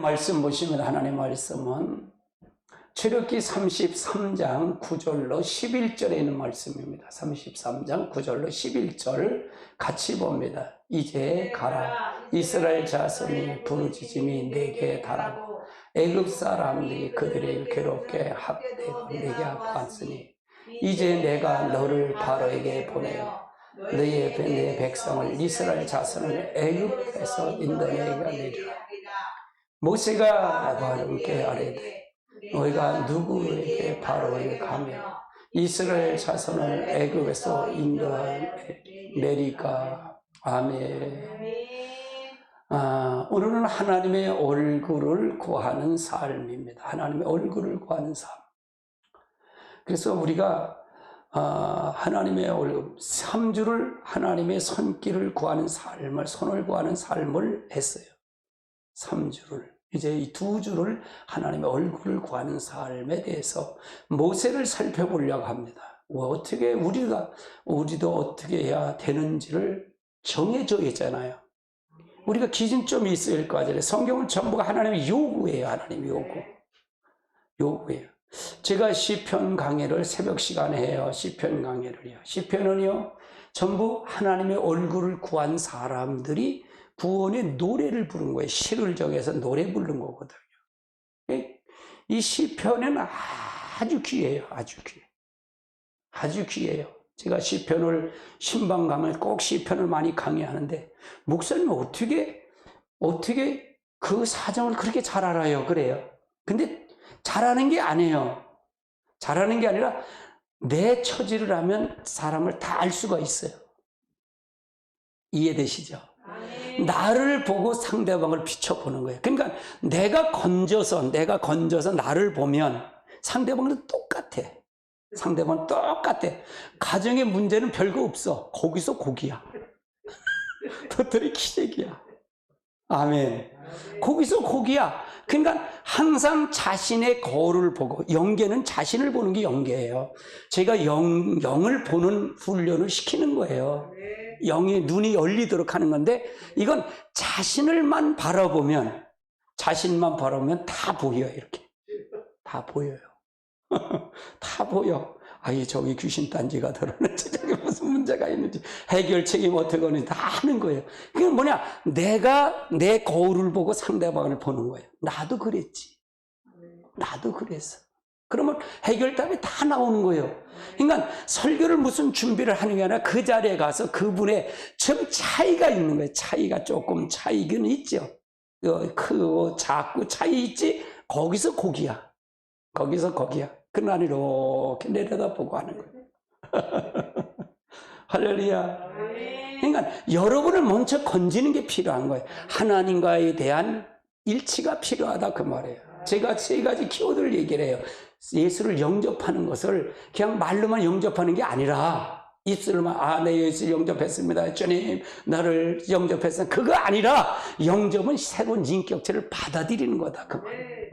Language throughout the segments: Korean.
말씀 보시면 하나님의 말씀은 출애굽기 33장 9절로 11절에 있는 말씀입니다. 33장 9절로 11절 같이 봅니다. 이제 가라 이스라엘 자손이 부르짖음이 내게 달하고 애굽 사람들이 그들을 괴롭게 합대고 내게 아파하으니 이제 내가 너를 바로에게 보내어 너희의 내 백성을 이스라엘 자손을 애굽에서 인도내게 내리라. 모세가 아론께 아뢰되 너희가 누구에게 바로에게 가며 이스라엘 자손을 애굽에서 인도내리까. 아멘. 오늘은 하나님의 얼굴을 구하는 삶입니다. 하나님의 얼굴을 구하는 삶. 그래서 우리가 하나님의 얼굴 3주를 하나님의 손길을 구하는 삶을, 손을 구하는 삶을 했어요. 3주를. 이제 이 2주를 하나님의 얼굴을 구하는 삶에 대해서 모세를 살펴보려고 합니다. 어떻게 우리도 어떻게 해야 되는지를 정해져 있잖아요. 우리가 기준점이 있어야 할 거 아니에요. 성경은 전부가 하나님의 요구예요. 하나님의 요구예요. 제가 시편 강해를 새벽 시간에 해요. 시편 강해를요. 시편은요, 전부 하나님의 얼굴을 구한 사람들이 구원의 노래를 부른 거예요. 시를 정해서 노래 부른 거거든요. 이 시편은 아주 귀해요. 아주 귀해요. 제가 시편을 신방 가면 꼭 시편을 많이 강의하는데, 목사님 어떻게 그 사정을 그렇게 잘 알아요? 그래요. 근데 잘하는 게 아니에요. 잘하는 게 아니라 내 처지를 하면 사람을 다 알 수가 있어요. 이해되시죠? 나를 보고 상대방을 비춰보는 거예요. 그러니까 내가 건져서 나를 보면 상대방은 똑같아. 상대방은 똑같아. 가정의 문제는 별거 없어. 거기서 고기야. 도토리 키재기야. 아멘. 거기서 고기야. 그러니까 항상 자신의 거울을 보고, 영계는 자신을 보는 게 영계예요. 제가 영을 보는 훈련을 시키는 거예요. 영의 눈이 열리도록 하는 건데, 이건 자신만 바라보면 다 보여요. 이렇게 다 보여요. 다 보여. 저기 귀신 딴지가 들어오는지, 저기 무슨 문제가 있는지, 해결책이 어떻게 하는지 다 아는 거예요. 그게 뭐냐? 내가 내 거울을 보고 상대방을 보는 거예요. 나도 그랬지. 나도 그랬어. 그러면 해결답이 다 나오는 거예요. 그러니까 설교를 무슨 준비를 하는 게 아니라 그 자리에 가서 그분의 좀 차이가 있는 거예요. 차이는 있죠. 크고 작고 차이 있지. 거기서 거기야. 그날 이렇게 내려다보고 하는 거예요. 할렐루야. 그러니까 여러분을 먼저 건지는 게 필요한 거예요. 하나님과에 대한 일치가 필요하다 그 말이에요. 제가 3가지 키워드를 얘기를 해요. 예수를 영접하는 것을 그냥 말로만 영접하는 게 아니라, 입술로만 내 예수 영접했습니다. 주님 나를 영접했습니다. 그거 아니라 영접은 새로운 인격체를 받아들이는 거다 그 말이에요.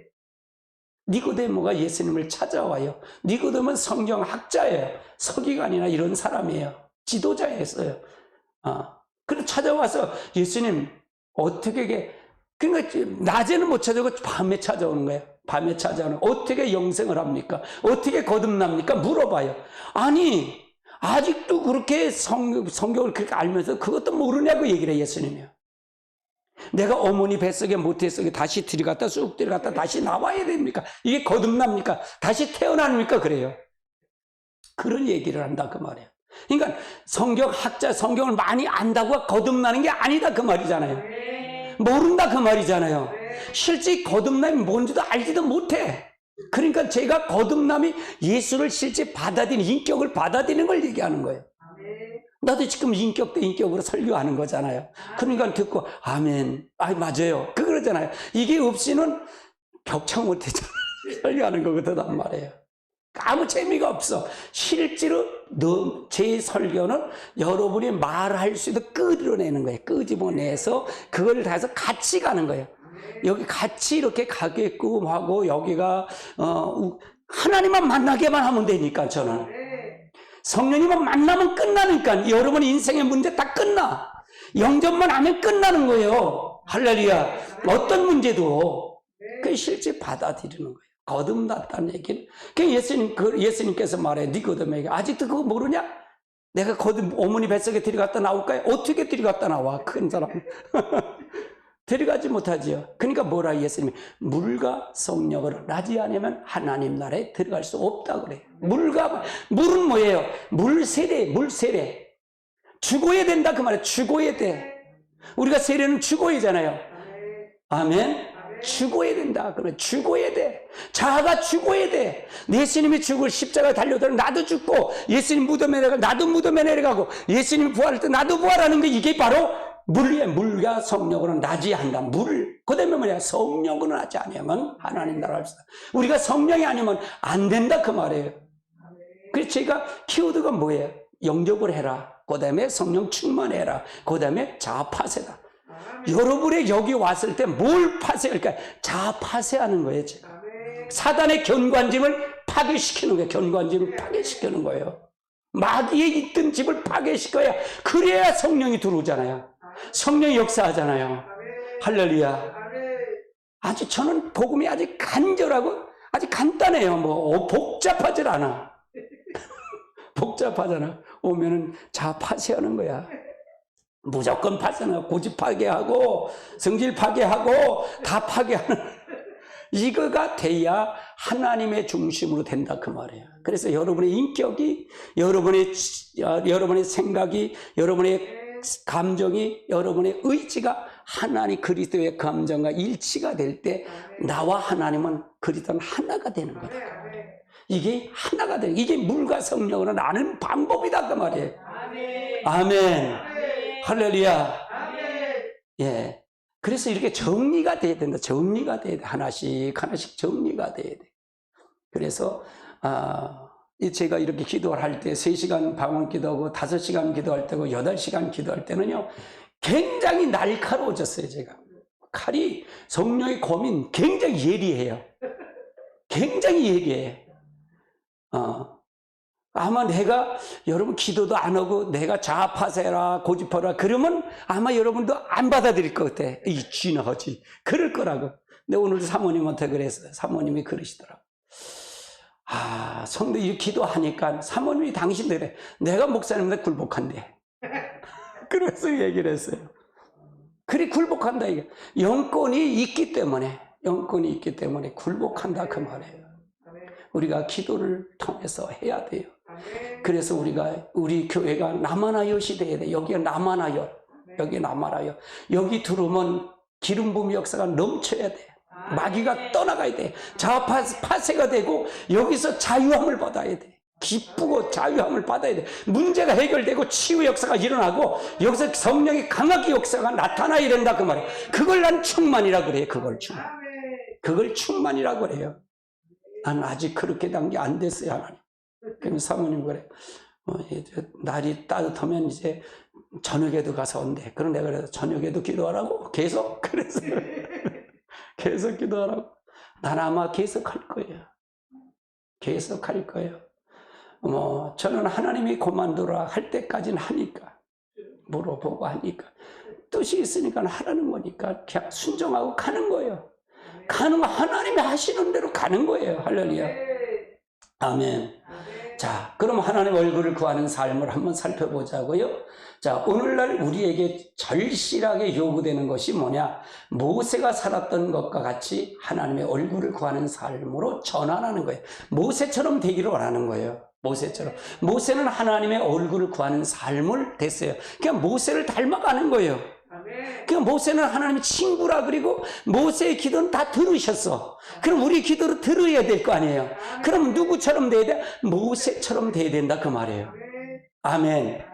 니고데모가 예수님을 찾아와요. 니고데모는 성경학자예요. 서기관이나 이런 사람이에요. 지도자였어요. 그래서 찾아와서 예수님 어떻게, 그러니까 낮에는 못 찾아오고 밤에 찾아오는 거예요. 밤에 찾아오는, 어떻게 영생을 합니까? 어떻게 거듭납니까? 물어봐요. 아니 아직도 그렇게 성경을 그렇게 알면서 그것도 모르냐고 얘기를 해요. 예수님이요. 내가 어머니 뱃속에 모태속에 다시 들어갔다 쑥 들어갔다 다시 나와야 됩니까? 이게 거듭납니까? 다시 태어납니까? 그래요. 그런 얘기를 한다 그 말이에요. 그러니까 성경학자, 성경을 많이 안다고 거듭나는 게 아니다 그 말이잖아요. 모른다 그 말이잖아요. 실제 거듭남이 뭔지도 알지도 못해. 그러니까 제가 거듭남이 예수를 실제 받아들이는, 인격을 받아들이는 걸 얘기하는 거예요. 나도 지금 인격 대 인격으로 설교하는 거잖아요. 그러니까 듣고 아멘, 맞아요, 그러잖아요. 이게 없이는 벽창 못했잖아요. 설교하는 거거든 말이에요. 아무 재미가 없어. 실제로 제 설교는 여러분이 말할 수 있도록 끄집어내는 거예요. 끄집어내서 그걸 다 해서 같이 가는 거예요. 여기 같이 이렇게 가게끔 하고, 여기가 하나님만 만나게만 하면 되니까. 저는 성령님만 만나면 끝나니까. 여러분 인생의 문제 다 끝나. 영접만 하면 끝나는 거예요. 할렐루야. 어떤 문제도 그 실제 받아들이는 거예요. 거듭났다는 얘기는. 예수님께서 말해요. 니고데모에게 아직도 그거 모르냐? 내가 거듭 어머니 뱃속에 들어갔다 나올까요? 어떻게 들어갔다 나와? 큰 사람. 들어가지 못하지요. 그러니까 뭐라 예수님이 물과 성령으로 나지 않으면 하나님 나라에 들어갈 수 없다 그래요. 물은 뭐예요? 물 세례. 죽어야 된다 그 말이에요. 죽어야 돼. 우리가 세례는 죽어야잖아요. 아멘. 죽어야 된다. 그러면 죽어야 돼. 자아가 죽어야 돼. 예수님이 죽을 십자가에 달려들면 나도 죽고, 예수님 무덤에 내려가 나도 무덤에 내려가고, 예수님 부활할 때 나도 부활하는 게 이게 바로 물과 성령으로 나지 않는다. 그 다음에 뭐냐? 성령으로 나지 않으면 하나님 나라를 합시다. 우리가 성령이 아니면 안 된다 그 말이에요. 그래서 제가 키워드가 뭐예요? 영접을 해라. 그 다음에 성령 충만해라. 그 다음에 자아 파쇄다. 여러분이 여기 왔을 때 뭘 파쇄할까? 자아 파쇄하는 거예요. 제가. 사단의 견관짐을 파괴시키는 거예요. 견관짐을 파괴시키는 거예요. 마귀의 있던 집을 파괴시켜야, 그래야 성령이 들어오잖아요. 성령이 역사하잖아요. 할렐루야. 아주 저는 복음이 아주 간절하고 아주 간단해요. 복잡하질 않아. 복잡하잖아. 오면은 자아 파쇄하는 거야. 무조건 파쇄하고, 고집 파괴하고, 성질 파괴하고, 다 파괴하는. 이거가 돼야 하나님의 중심으로 된다 그 말이에요. 그래서 여러분의 인격이, 여러분의 생각이, 여러분의 감정이, 여러분의 의지가 하나님 그리스도의 감정과 일치가 될 때 나와 하나님은 그리스도는 하나가 되는 거다. 이게 하나가 되는, 이게 물과 성령으로 나는 방법이다 그 말이에요. 아멘. 할렐루야. 예. 그래서 이렇게 정리가 돼야 된다. 정리가 돼야 돼. 하나씩 정리가 돼야 돼. 그래서, 제가 이렇게 기도를 할 때 3시간 방언 기도하고 5시간 기도할 때고 8시간 기도할 때는요, 굉장히 날카로워졌어요, 제가. 칼이, 성령의 검인 굉장히 예리해요. 굉장히 예리해. 아마 내가 여러분 기도도 안 하고 내가 자아 파쇄라 고집하라 그러면 아마 여러분도 안 받아들일 것 같아. 이 쥐나하지 그럴 거라고. 근데 오늘도 사모님한테 그랬어요. 사모님이 그러시더라고. 성도 이 기도하니까 사모님이 당신들에 내가 목사님한테 굴복한대. 그래서 얘기를 했어요. 그리 굴복한다 이게. 영권이 있기 때문에 굴복한다 그 말이에요. 우리가 기도를 통해서 해야 돼요. 그래서 우리 교회가 남아나요 시대에 돼. 여기가 남아나요. 여기 들어오면 기름 부음 역사가 넘쳐야 돼. 마귀가 떠나가야 돼. 자아 파쇄가 되고 여기서 자유함을 받아야 돼. 기쁘고 자유함을 받아야 돼. 문제가 해결되고 치유 역사가 일어나고 여기서 성령의 강하게 역사가 나타나야 된다 그 말이에요. 그걸 난 충만이라고 그래요. 그걸 충만이라고 그래요. 난 아직 그렇게 단 게 안 됐어요, 하나님. 그럼 사모님 그래. 날이 따뜻하면 이제 저녁에도 가서 온대. 그럼 내가 그래서 저녁에도 기도하라고? 계속? 그래서 계속 기도하라고. 난 아마 계속 할 거예요. 저는 하나님이 그만두라 할 때까지는 하니까. 물어보고 하니까. 뜻이 있으니까 하라는 거니까 그냥 순종하고 가는 거예요. 가는 거 하나님이 하시는 대로 가는 거예요. 할렐루야. 아멘. 자, 그럼 하나님 얼굴을 구하는 삶을 한번 살펴보자고요. 자, 오늘날 우리에게 절실하게 요구되는 것이 뭐냐? 모세가 살았던 것과 같이 하나님의 얼굴을 구하는 삶으로 전환하는 거예요. 모세처럼 되기를 원하는 거예요. 모세는 하나님의 얼굴을 구하는 삶을 됐어요. 그냥 모세를 닮아가는 거예요. 그러니까 모세는 하나님의 친구라. 그리고 모세의 기도는 다 들으셨어. 그럼 우리 기도를 들어야 될 거 아니에요. 그럼 누구처럼 돼야 돼? 모세처럼 돼야 된다 그 말이에요. 아멘.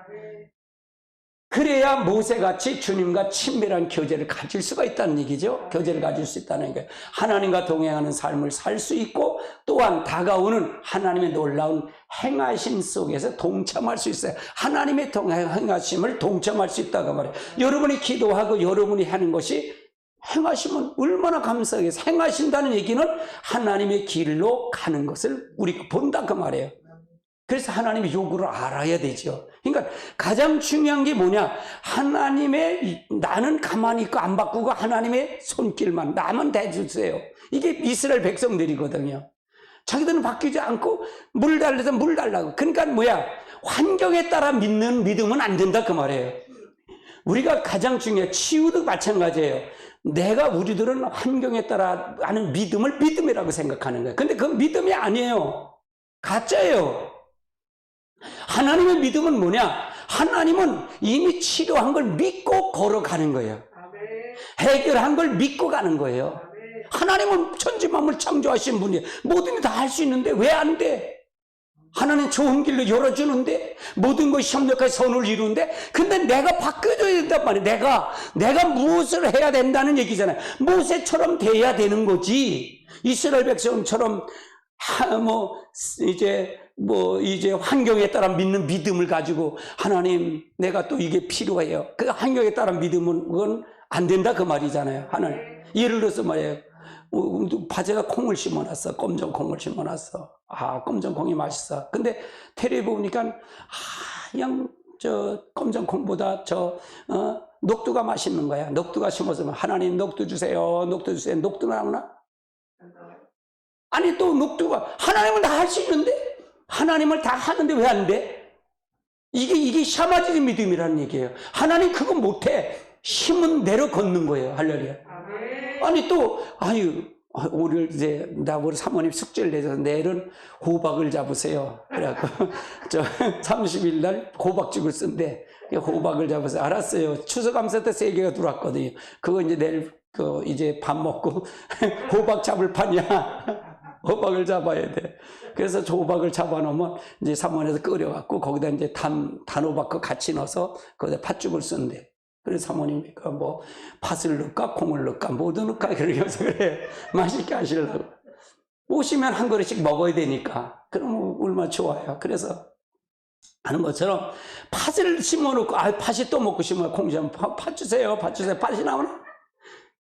그래야 모세같이 주님과 친밀한 교제를 가질 수가 있다는 얘기죠. 교제를 가질 수 있다는 게 하나님과 동행하는 삶을 살 수 있고 또한 다가오는 하나님의 놀라운 행하심 속에서 동참할 수 있어요. 하나님의 행하심을 동참할 수 있다고 말해요. 여러분이 기도하고 여러분이 하는 것이 행하시면 얼마나 감사하겠어요. 행하신다는 얘기는 하나님의 길로 가는 것을 우리가 본다 그 말이에요. 그래서 하나님의 요구를 알아야 되죠. 그러니까 가장 중요한 게 뭐냐? 나는 가만히 있고 안 바꾸고 하나님의 손길만 나만 대주세요. 이게 이스라엘 백성들이거든요. 자기들은 바뀌지 않고 물 달래서 물 달라고. 그러니까 뭐야? 환경에 따라 믿는 믿음은 안 된다 그 말이에요. 우리가 가장 중요해. 치유도 마찬가지예요. 우리들은 환경에 따라 하는 믿음을 믿음이라고 생각하는 거예요. 근데 그 믿음이 아니에요. 가짜예요. 하나님의 믿음은 뭐냐? 하나님은 이미 치료한 걸 믿고 걸어가는 거예요. 해결한 걸 믿고 가는 거예요. 하나님은 천지만물 창조하신 분이에요. 뭐든지 다 할 수 있는데 왜 안 돼? 하나님 좋은 길로 열어주는데 모든 것이 협력하여 선을 이루는데 근데 내가 바뀌어줘야 된단 말이에요. 내가 무엇을 해야 된다는 얘기잖아요. 모세처럼 돼야 되는 거지. 이스라엘 백성처럼 이제 환경에 따라 믿는 믿음을 가지고 하나님 내가 또 이게 필요해요. 그 환경에 따라 믿음은 그건 안 된다 그 말이잖아요. 하나님 예를 들어서 말이에요. 바제가 콩을 심어놨어. 검정콩을 심어놨어. 검정콩이 맛있어. 근데 테레비 보니까 그냥 검정콩보다 녹두가 맛있는 거야. 녹두가 심어서 하나님 녹두 주세요. 녹두 주세요. 녹두 나오나? 아니 또 녹두가 하나님은 다 할 수 있는데 하나님을 다 하는데 왜 안 돼? 이게 샤마지 믿음이라는 얘기예요. 하나님 그거 못해. 힘은 내려 걷는 거예요. 할렐루야. 아니 오늘 이제 우리 사모님 숙제를 내줘서 내일은 호박을 잡으세요. 그래갖고 30일 날 호박죽을 쓴대. 호박을 잡으세요. 알았어요. 추석감사 때 3개가 들어왔거든요. 그거 이제 내일 이제 밥 먹고 호박 잡을 판이야. 호박을 잡아야 돼. 그래서 호박을 잡아놓으면 이제 사모님에서 끓여갖고 거기다 이제 단호박과 같이 넣어서 거기다 팥죽을 쓴대. 그래서 사모님이 팥을 넣을까 콩을 넣을까 뭐도 넣을까 그러면서 그래 맛있게 하시려고. 오시면 한 그릇씩 먹어야 되니까 그럼 얼마나 좋아요. 그래서 하는 것처럼 팥을 심어놓고 팥이 또 먹고 싶으면 콩 좀 팥 주세요. 팥이 나오나?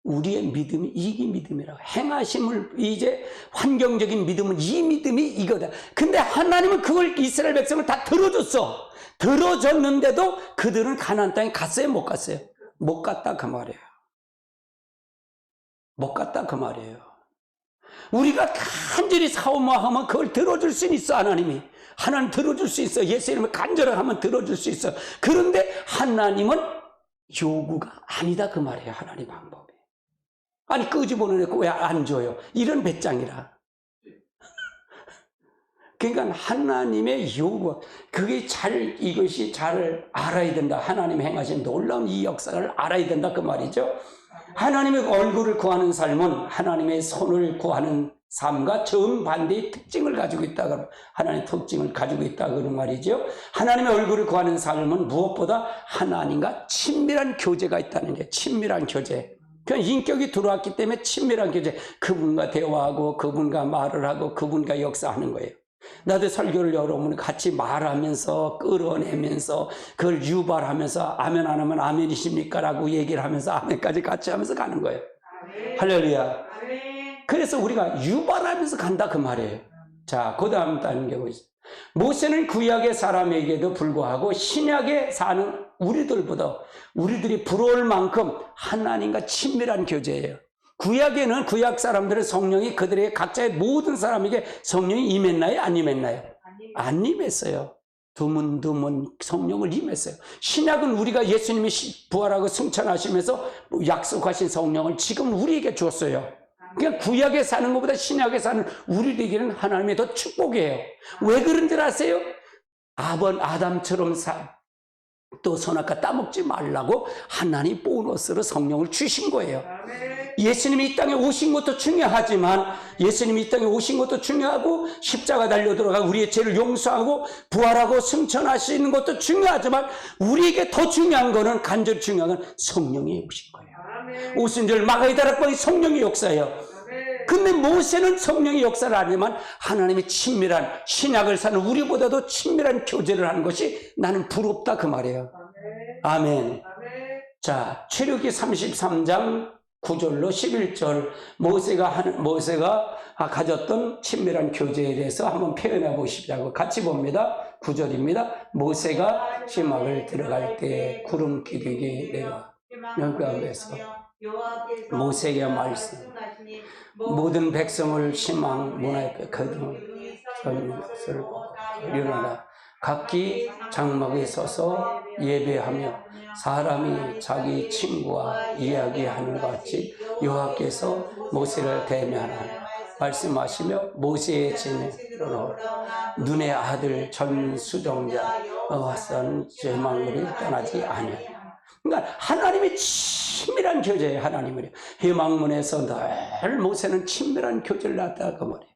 우리의 믿음이 이게 믿음이라고. 행하심을 이제 환경적인 믿음은 이 믿음이 이거다. 근데 하나님은 그걸 이스라엘 백성을 다 들어줬어. 들어줬는데도 그들은 가나안 땅에 갔어요? 못 갔어요? 못 갔다 그 말이에요. 못 갔다 그 말이에요. 우리가 간절히 사모하면 그걸 들어줄 수 있어. 하나님 들어줄 수 있어. 예수 이름을 간절하게 하면 들어줄 수 있어. 그런데 하나님은 요구가 아니다 그 말이에요. 하나님 방법이. 아니 끄집어내고 왜 안 줘요? 이런 배짱이라. 그러니까 하나님의 요구, 이것이 잘 알아야 된다. 하나님 행하신 놀라운 이 역사를 알아야 된다 그 말이죠. 하나님의 얼굴을 구하는 삶은 하나님의 손을 구하는 삶과 정반대의 특징을 가지고 있다. 그러면 하나님의 특징을 가지고 있다 그런 말이죠. 하나님의 얼굴을 구하는 삶은 무엇보다 하나님과 친밀한 교제가 있다는 게 친밀한 교제. 그냥 인격이 들어왔기 때문에 친밀한 교제. 그분과 대화하고 그분과 말을 하고 그분과 역사하는 거예요. 나도 설교를 여러분 같이 말하면서 끌어내면서 그걸 유발하면서 아멘 안 하면 아멘이십니까? 라고 얘기를 하면서 아멘까지 같이 하면서 가는 거예요. 할렐루야. 그래서 우리가 유발하면서 간다 그 말이에요. 자, 그 다음 다른 경우 있어요. 모세는 구약의 사람에게도 불구하고 신약에 사는 우리들이 부러울 만큼 하나님과 친밀한 교제예요. 구약에는 구약 사람들의 성령이 그들의 각자의 모든 사람에게 성령이 임했나요? 안 임했나요? 안 임했어요. 드문드문 성령을 임했어요. 신약은 우리가 예수님이 부활하고 승천하시면서 약속하신 성령을 지금 우리에게 줬어요. 그러니까 구약에 사는 것보다 신약에 사는 우리에게는 하나님의 더 축복이에요. 왜 그런 줄 아세요? 아담처럼 또 선악과 따먹지 말라고 하나님 보너스로 성령을 주신 거예요. 예수님이 이 땅에 오신 것도 중요하지만 예수님이 이 땅에 오신 것도 중요하고 십자가 달려 들어가 우리의 죄를 용서하고 부활하고 승천하시는 것도 중요하지만 우리에게 더 중요한 거는 간절히 중요한 건 성령이 오신 거예요. 오신 줄 마가의 다락방이 성령의 역사예요. 근데 모세는 성령의 역사를 아니지만 하나님의 친밀한 신약을 사는 우리보다도 친밀한 교제를 하는 것이 나는 부럽다 그 말이에요. 아멘. 자, 출애굽기 33장 9절로 11절 모세가 가졌던 친밀한 교제에 대해서 한번 표현해 보시자고 같이 봅니다. 9절입니다. 모세가 시막을 들어갈 때 구름 기둥이 내려 영광에서 모세에게 말씀 모든 백성을 시막 문 앞에 거두는 것을 일어나라. 각기 장막에 서서 예배하며 사람이 자기 친구와 이야기하는 것 같이 여호와께서 모세를 대면하라 말씀하시며 모세의 진으로 눈의 아들 전 수종자 와선 제망물이 떠나지 아니하여. 그러니까 하나님의 친밀한 교제예요. 하나님을 회막문에서 늘 모세는 친밀한 교제를 나타나고 말이에요.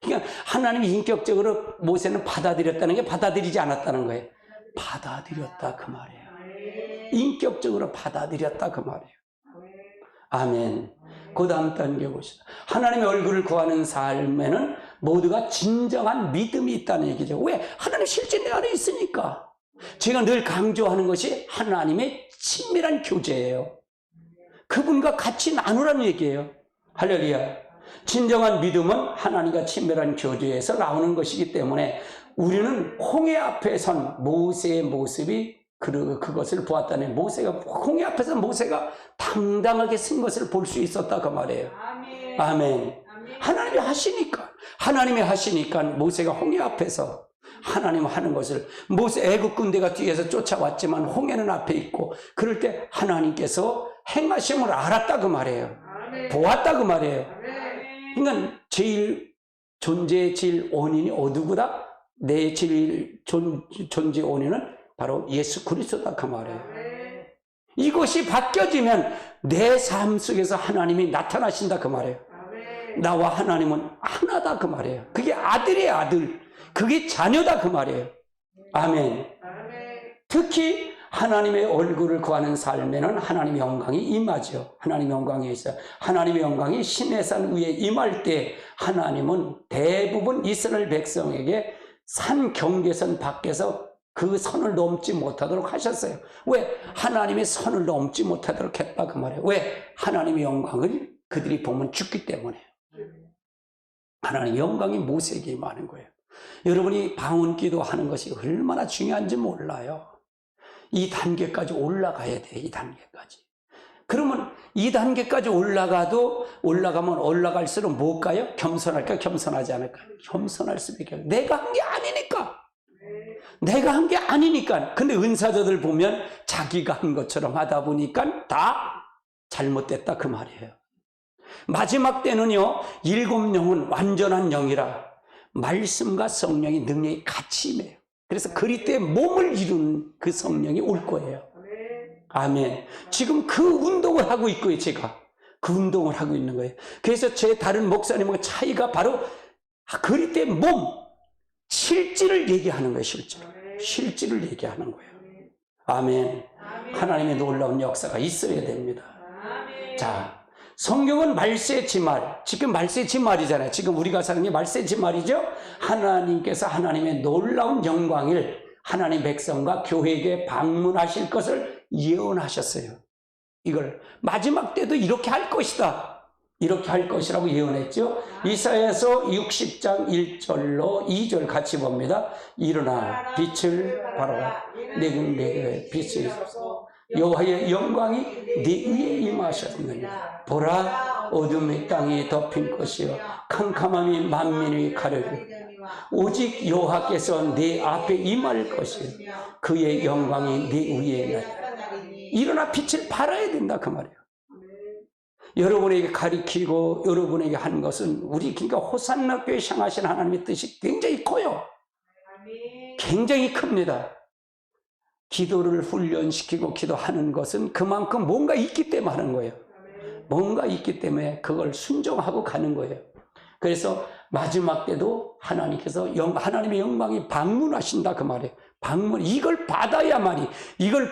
그러니까 하나님이 인격적으로 모세는 받아들였다는 게 받아들이지 않았다는 거예요. 받아들였다 그 말이에요. 인격적으로 받아들였다 그 말이에요. 아멘. 그 다음 단계 보시다. 하나님의 얼굴을 구하는 삶에는 모두가 진정한 믿음이 있다는 얘기죠. 왜? 하나님 실제 내 안에 있으니까. 제가 늘 강조하는 것이 하나님의 친밀한 교제예요. 그분과 같이 나누라는 얘기예요. 할렐루야. 진정한 믿음은 하나님과 친밀한 교제에서 나오는 것이기 때문에 우리는 홍해 앞에 선 모세의 모습이 그것을 보았다는 홍해 앞에서 모세가 당당하게 쓴 것을 볼 수 있었다 그 말이에요. 아멘. 하나님이 하시니까 모세가 홍해 앞에서 하나님 하는 것을 모세 애국 군대가 뒤에서 쫓아왔지만 홍해는 앞에 있고 그럴 때 하나님께서 행하심을 알았다 그 말이에요. 보았다 그 말이에요. 그러니까 존재의 제일 원인이 어디구다? 내 제일 존재 원인은 바로 예수 그리스도다 그 말이에요. 이것이 바뀌어지면 내 삶 속에서 하나님이 나타나신다 그 말이에요. 나와 하나님은 하나다 그 말이에요. 그게 아들이에요. 아들. 그게 자녀다 그 말이에요. 아멘. 특히 하나님의 얼굴을 구하는 삶에는 하나님의 영광이 임하죠. 하나님의 영광이 있어요. 하나님의 영광이 시내산 위에 임할 때 하나님은 대부분 이스라엘 백성에게 산 경계선 밖에서 그 선을 넘지 못하도록 하셨어요. 왜? 하나님의 선을 넘지 못하도록 했다 그 말이에요. 왜? 하나님의 영광을 그들이 보면 죽기 때문에. 하나님의 영광이 모세에게 임하는 거예요. 여러분이 방언기도 하는 것이 얼마나 중요한지 몰라요. 이 단계까지 올라가야 돼. 이 단계까지. 그러면 이 단계까지 올라가면 올라갈수록 뭘까요? 겸손할까? 겸손하지 않을까? 겸손할 수밖에 없어요. 내가 한 게 아니니까. 내가 한 게 아니니까. 근데 은사자들 보면 자기가 한 것처럼 하다 보니까 다 잘못됐다 그 말이에요. 마지막 때는요, 7영은 완전한 영이라 말씀과 성령의 능력이 같이 임해요. 그래서 그리스도의 몸을 이룬 그 성령이 올 거예요. 아멘. 지금 그 운동을 하고 있고요, 제가. 그 운동을 하고 있는 거예요. 그래서 제 다른 목사님과 차이가 바로 그리스도의 몸, 실질을 얘기하는 거예요, 실질을 얘기하는 거예요. 아멘. 하나님의 놀라운 역사가 있어야 됩니다. 자, 성경은 말세의 지말, 지금 말세의 지말이잖아요. 지금 우리가 사는 게 말세의 지말이죠. 하나님께서 하나님의 놀라운 영광을 하나님 백성과 교회에게 방문하실 것을 예언하셨어요. 이걸 마지막 때도 이렇게 할 것이다. 이렇게 할 것이라고 예언했죠. 이사야서 60장 1절로 2절 같이 봅니다. 일어나 빛을 발하라. 내게 빛이 있어서 여호와의 영광이 네 위에 임하셨느니 보라 어둠의 땅이 덮인 것이요 캄캄함이 만민을 가려주니 오직 여호와께서 네 앞에 임할 것이요 그의 영광이 네 위에 나타나리니. 일어나 빛을 발하야 된다 그 말이에요. 여러분에게 가리키고 여러분에게 한 것은 우리 그러니까 호산나 교회 향하신 하나님의 뜻이 굉장히 커요. 굉장히 큽니다. 기도를 훈련시키고 기도하는 것은 그만큼 뭔가 있기 때문에 하는 거예요. 뭔가 있기 때문에 그걸 순종하고 가는 거예요. 그래서 마지막 때도 하나님께서 하나님의 영광이 방문하신다 그 말이에요. 이걸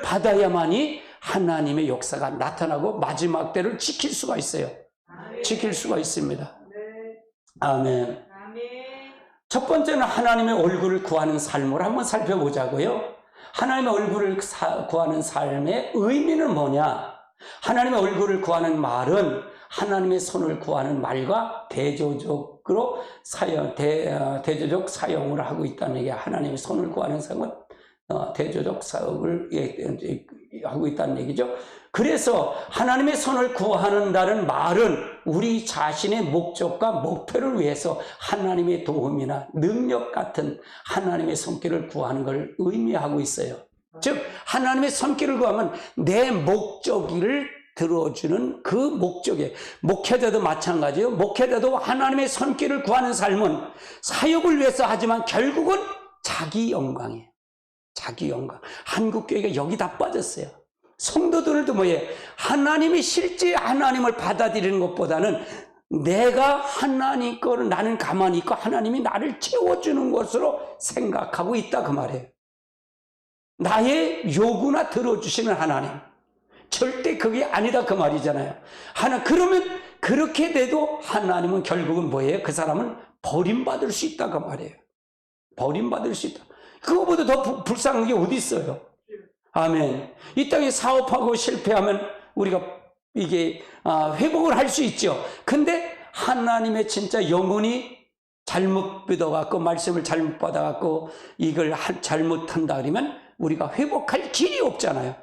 받아야만이 하나님의 역사가 나타나고 마지막 때를 지킬 수가 있어요. 지킬 수가 있습니다. 아멘. 첫 번째는 하나님의 얼굴을 구하는 삶을 한번 살펴보자고요. 하나님의 얼굴을 구하는 삶의 의미는 뭐냐? 하나님의 얼굴을 구하는 말은 하나님의 손을 구하는 말과 대조적으로 대조적 사용을 하고 있다는 얘기야. 하나님의 손을 구하는 사용은 대조적 사용을 하고 있다는 얘기죠. 그래서 하나님의 손을 구한다는 말은 우리 자신의 목적과 목표를 위해서 하나님의 도움이나 능력 같은 하나님의 손길을 구하는 걸 의미하고 있어요. 즉 하나님의 손길을 구하면 내 목적을 들어주는 그 목적에, 목회자도 마찬가지예요. 목회자도 하나님의 손길을 구하는 삶은 사역을 위해서 하지만 결국은 자기 영광이에요. 자기 영광. 한국교회가 여기 다 빠졌어요. 성도들도 뭐예요? 하나님이 실제 하나님을 받아들이는 것보다는 내가 하나님 거를 나는 가만히 있고 하나님이 나를 채워주는 것으로 생각하고 있다 그 말이에요. 나의 요구나 들어주시는 하나님. 절대 그게 아니다 그 말이잖아요. 그러면 그렇게 돼도 하나님은 결국은 뭐예요? 그 사람은 버림받을 수 있다 그 말이에요. 버림받을 수 있다. 그거보다 더 불쌍한 게 어디 있어요? 아멘. 이 땅에 사업하고 실패하면 우리가 이게 회복을 할 수 있죠. 근데 하나님의 진짜 영혼이 잘못 믿어갖고 말씀을 잘못 받아갖고 이걸 잘못한다 그러면 우리가 회복할 길이 없잖아요.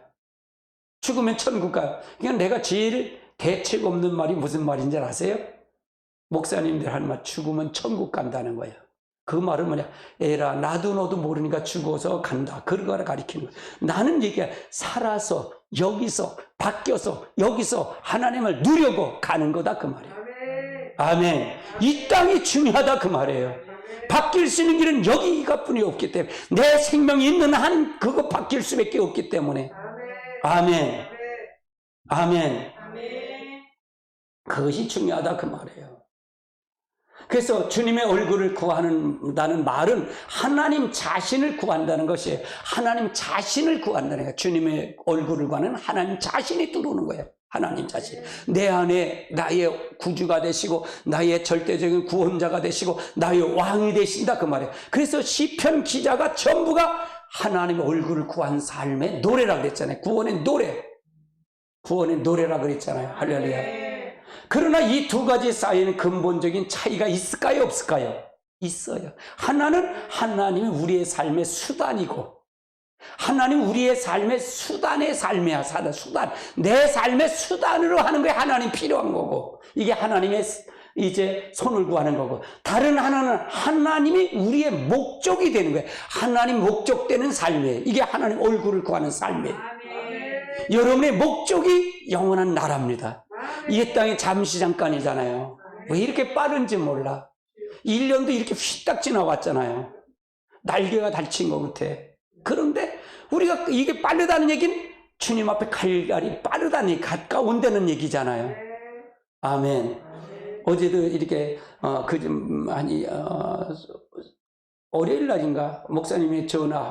죽으면 천국 가요. 그러니까 내가 제일 대책 없는 말이 무슨 말인지 아세요? 목사님들 하는 말, 죽으면 천국 간다는 거예요. 그 말은 뭐냐? 에라 나도 너도 모르니까 죽어서 간다. 그거를 가리키는 거예요. 나는 얘기야 살아서 여기서 바뀌어서 여기서 하나님을 누려고 가는 거다 그 말이에요. 아멘. 이 땅이 중요하다 그 말이에요. 바뀔 수 있는 길은 여기가 뿐이 없기 때문에 내 생명이 있는 한 그거 바뀔 수밖에 없기 때문에 아멘. 아멘. 그것이 중요하다 그 말이에요. 그래서 주님의 얼굴을 구한다는 말은 하나님 자신을 구한다는 것이에요. 하나님 자신을 구한다는 거예요. 주님의 얼굴을 구하는 하나님 자신이 들어오는 거예요. 하나님 자신. 내 안에 나의 구주가 되시고 나의 절대적인 구원자가 되시고 나의 왕이 되신다 그 말이에요. 그래서 시편 기자가 전부가 하나님의 얼굴을 구한 삶의 노래라고 그랬잖아요. 구원의 노래. 구원의 노래라고 그랬잖아요. 할렐루야. 그러나 이 두 가지 사이에는 근본적인 차이가 있을까요? 없을까요? 있어요. 하나는 하나님이 우리의 삶의 수단이고 하나님 우리의 삶의 수단의 삶이야. 수단. 내 삶의 수단으로 하는 거에 하나님 필요한 거고 이게 하나님의 이제 손을 구하는 거고 다른 하나는 하나님이 우리의 목적이 되는 거예요. 하나님 목적되는 삶이에요. 이게 하나님 얼굴을 구하는 삶이에요. 여러분의 목적이 영원한 나라입니다. 이 땅에 잠시 잠깐이잖아요. 왜 이렇게 빠른지 몰라. 1년도 이렇게 휘딱 지나왔잖아요. 날개가 달친 것 같아. 그런데 우리가 이게 빠르다는 얘기는 주님 앞에 갈 날이 빠르다는 얘기, 가까운다는 얘기잖아요. 아멘. 어제도 이렇게 월요일 날인가 목사님이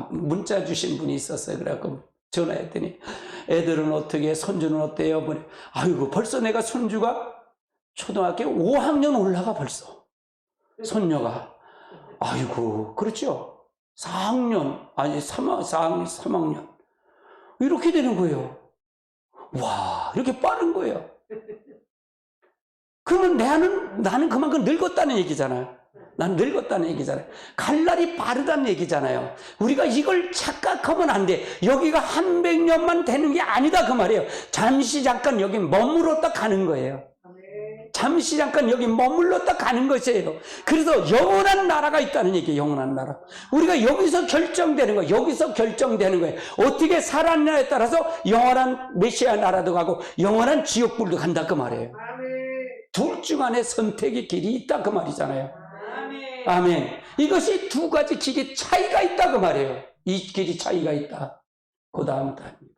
문자 주신 분이 있었어요. 그래갖고 전화했더니 애들은 어떻게 손주는 어때요? 아이고 벌써 내가 손주가 초등학교 5학년 올라가 벌써 손녀가 아이고 그렇죠. 4학년 아니 3학년 이렇게 되는 거예요. 와 이렇게 빠른 거예요. 그러면 나는 그만큼 늙었다는 얘기잖아요. 난 늙었다는 얘기잖아요. 갈 날이 빠르다는 얘기잖아요. 우리가 이걸 착각하면 안 돼. 여기가 한 100년만 되는 게 아니다 그 말이에요. 잠시 잠깐 여기 머물렀다 가는 거예요. 잠시 잠깐 여기 머물렀다 가는 것이에요. 그래서 영원한 나라가 있다는 얘기예요. 영원한 나라. 우리가 여기서 결정되는 거예요. 여기서 결정되는 거예요. 어떻게 살았냐에 따라서 영원한 메시아 나라도 가고 영원한 지옥불도 간다 그 말이에요. 둘 중 안에 선택의 길이 있다 그 말이잖아요. 아멘. 이것이 두 가지 길이 차이가 있다 그 말이에요. 이 길이 차이가 있다. 그 다음 단입니다.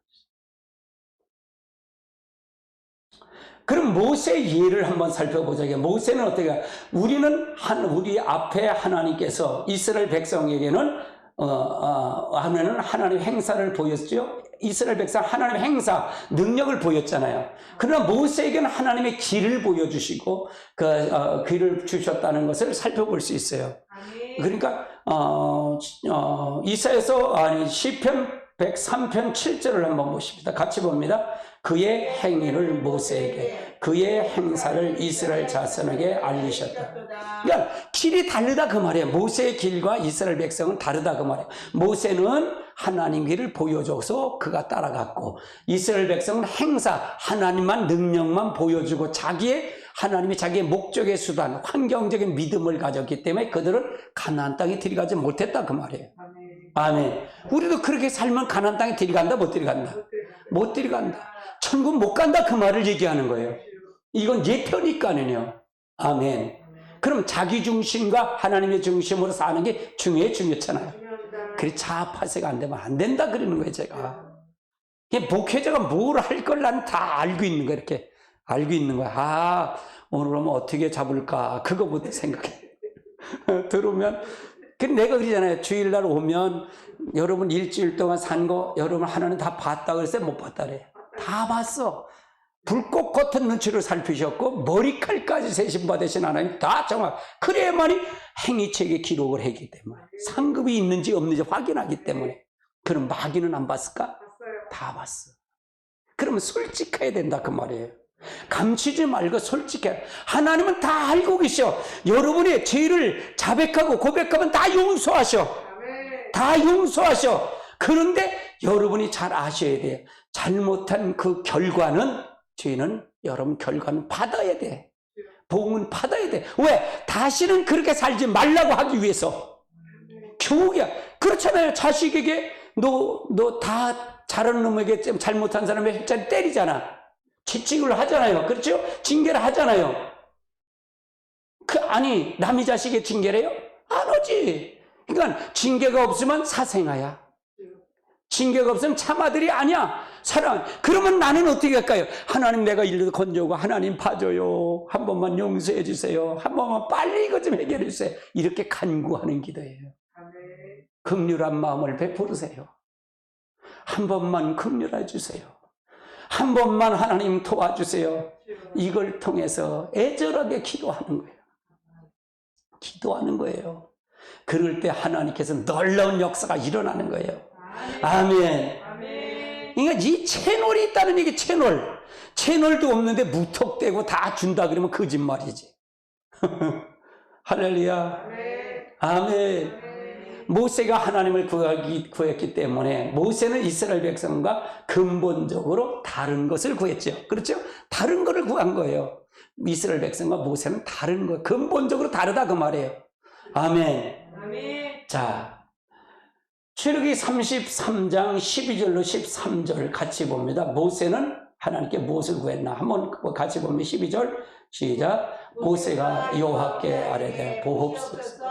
그럼 모세의 예를 한번 살펴보자. 모세는 어떻게 우리 앞에 하나님께서 이스라엘 백성에게는 하면은 하나님 행사를 보였죠. 이스라엘 백성 하나님의 행사 능력을 보였잖아요. 그러나 모세에게는 하나님의 길을 보여주시고 그 길을 주셨다는 것을 살펴볼 수 있어요. 그러니까 시편 103편 7절을 한번 보십시다. 같이 봅니다. 그의 행위를 모세에게, 그의 행사를 이스라엘 자손에게 알리셨다. 그러니까 길이 다르다 그 말이에요. 모세의 길과 이스라엘 백성은 다르다 그 말이에요. 모세는 하나님 길을 보여줘서 그가 따라갔고, 이스라엘 백성은 행사, 하나님만 능력만 보여주고 하나님이 자기의 목적의 수단, 환경적인 믿음을 가졌기 때문에 그들은 가나안 땅에 들어가지 못했다 그 말이에요. 아멘. 우리도 그렇게 살면 가나안 땅에 들어간다 못 들어간다? 못 들어간다. 천국 못 간다 그 말을 얘기하는 거예요. 이건 예표니까는요. 아멘. 그럼 자기 중심과 하나님의 중심으로 사는 게 중요했잖아요. 그래 자아파세가 안 되면 안 된다 그러는 거예요 제가. 목회자가 뭘 할 걸 난 다 알고 있는 거야. 이렇게 알고 있는 거야. 오늘 그러면 어떻게 잡을까 그거부터 생각해. 들으면 내가 그러잖아요. 주일날 오면 여러분 일주일 동안 산 거 여러분 하나는 다 봤다 그랬어요? 못 봤다 그래요? 다 봤어. 불꽃 같은 눈치를 살피셨고 머리칼까지 세심받으신 하나님 다 정확. 그래야만이 행위책에 기록을 했기 때문에 상급이 있는지 없는지 확인하기 때문에. 그럼 마귀는 안 봤을까? 다 봤어. 그러면 솔직해야 된다 그 말이에요. 감추지 말고 솔직해. 하나님은 다 알고 계셔. 여러분의 죄를 자백하고 고백하면 다 용서하셔. 다 용서하셔. 그런데 여러분이 잘 아셔야 돼요. 잘못한 그 결과는, 죄는 여러분 결과는 받아야 돼. 복음은 받아야 돼. 왜? 다시는 그렇게 살지 말라고 하기 위해서. 교육이야. 그렇잖아요. 자식에게 너 다 잘하는 놈에게 잘못한 사람의 햇자리 때리잖아. 지칭을 하잖아요. 그렇죠? 징계를 하잖아요. 아니 남의 자식의 징계래요? 안 하지. 그러니까 징계가 없으면 사생아야. 징계가 없으면 참아들이 아니야. 사랑. 그러면 나는 어떻게 할까요? 하나님 내가 일도 건져오고 하나님 봐줘요. 한 번만 용서해 주세요. 한 번만 빨리 이것 좀 해결해 주세요. 이렇게 간구하는 기도예요. 긍휼한 마음을 베풀으세요. 한 번만 긍휼해 주세요. 한 번만 하나님 도와주세요. 이걸 통해서 애절하게 기도하는 거예요. 기도하는 거예요. 그럴 때 하나님께서 놀라운 역사가 일어나는 거예요. 아멘. 그러니까 이 채널이 있다는 얘기. 채널도 없는데 무턱대고 다 준다 그러면 거짓말이지. 할렐루야. 아멘. 모세가 하나님을 구했기 때문에 모세는 이스라엘 백성과 근본적으로 다른 것을 구했죠. 그렇죠? 다른 것을 구한 거예요. 이스라엘 백성과 모세는 다른 거, 근본적으로 다르다 그 말이에요. 아멘. 자, 출애굽기 33장 12절로 13절 같이 봅니다. 모세는 하나님께 무엇을 구했나? 한번 같이 보면 12절 시작. 모세가 여호와께 아뢰되 보옵소서.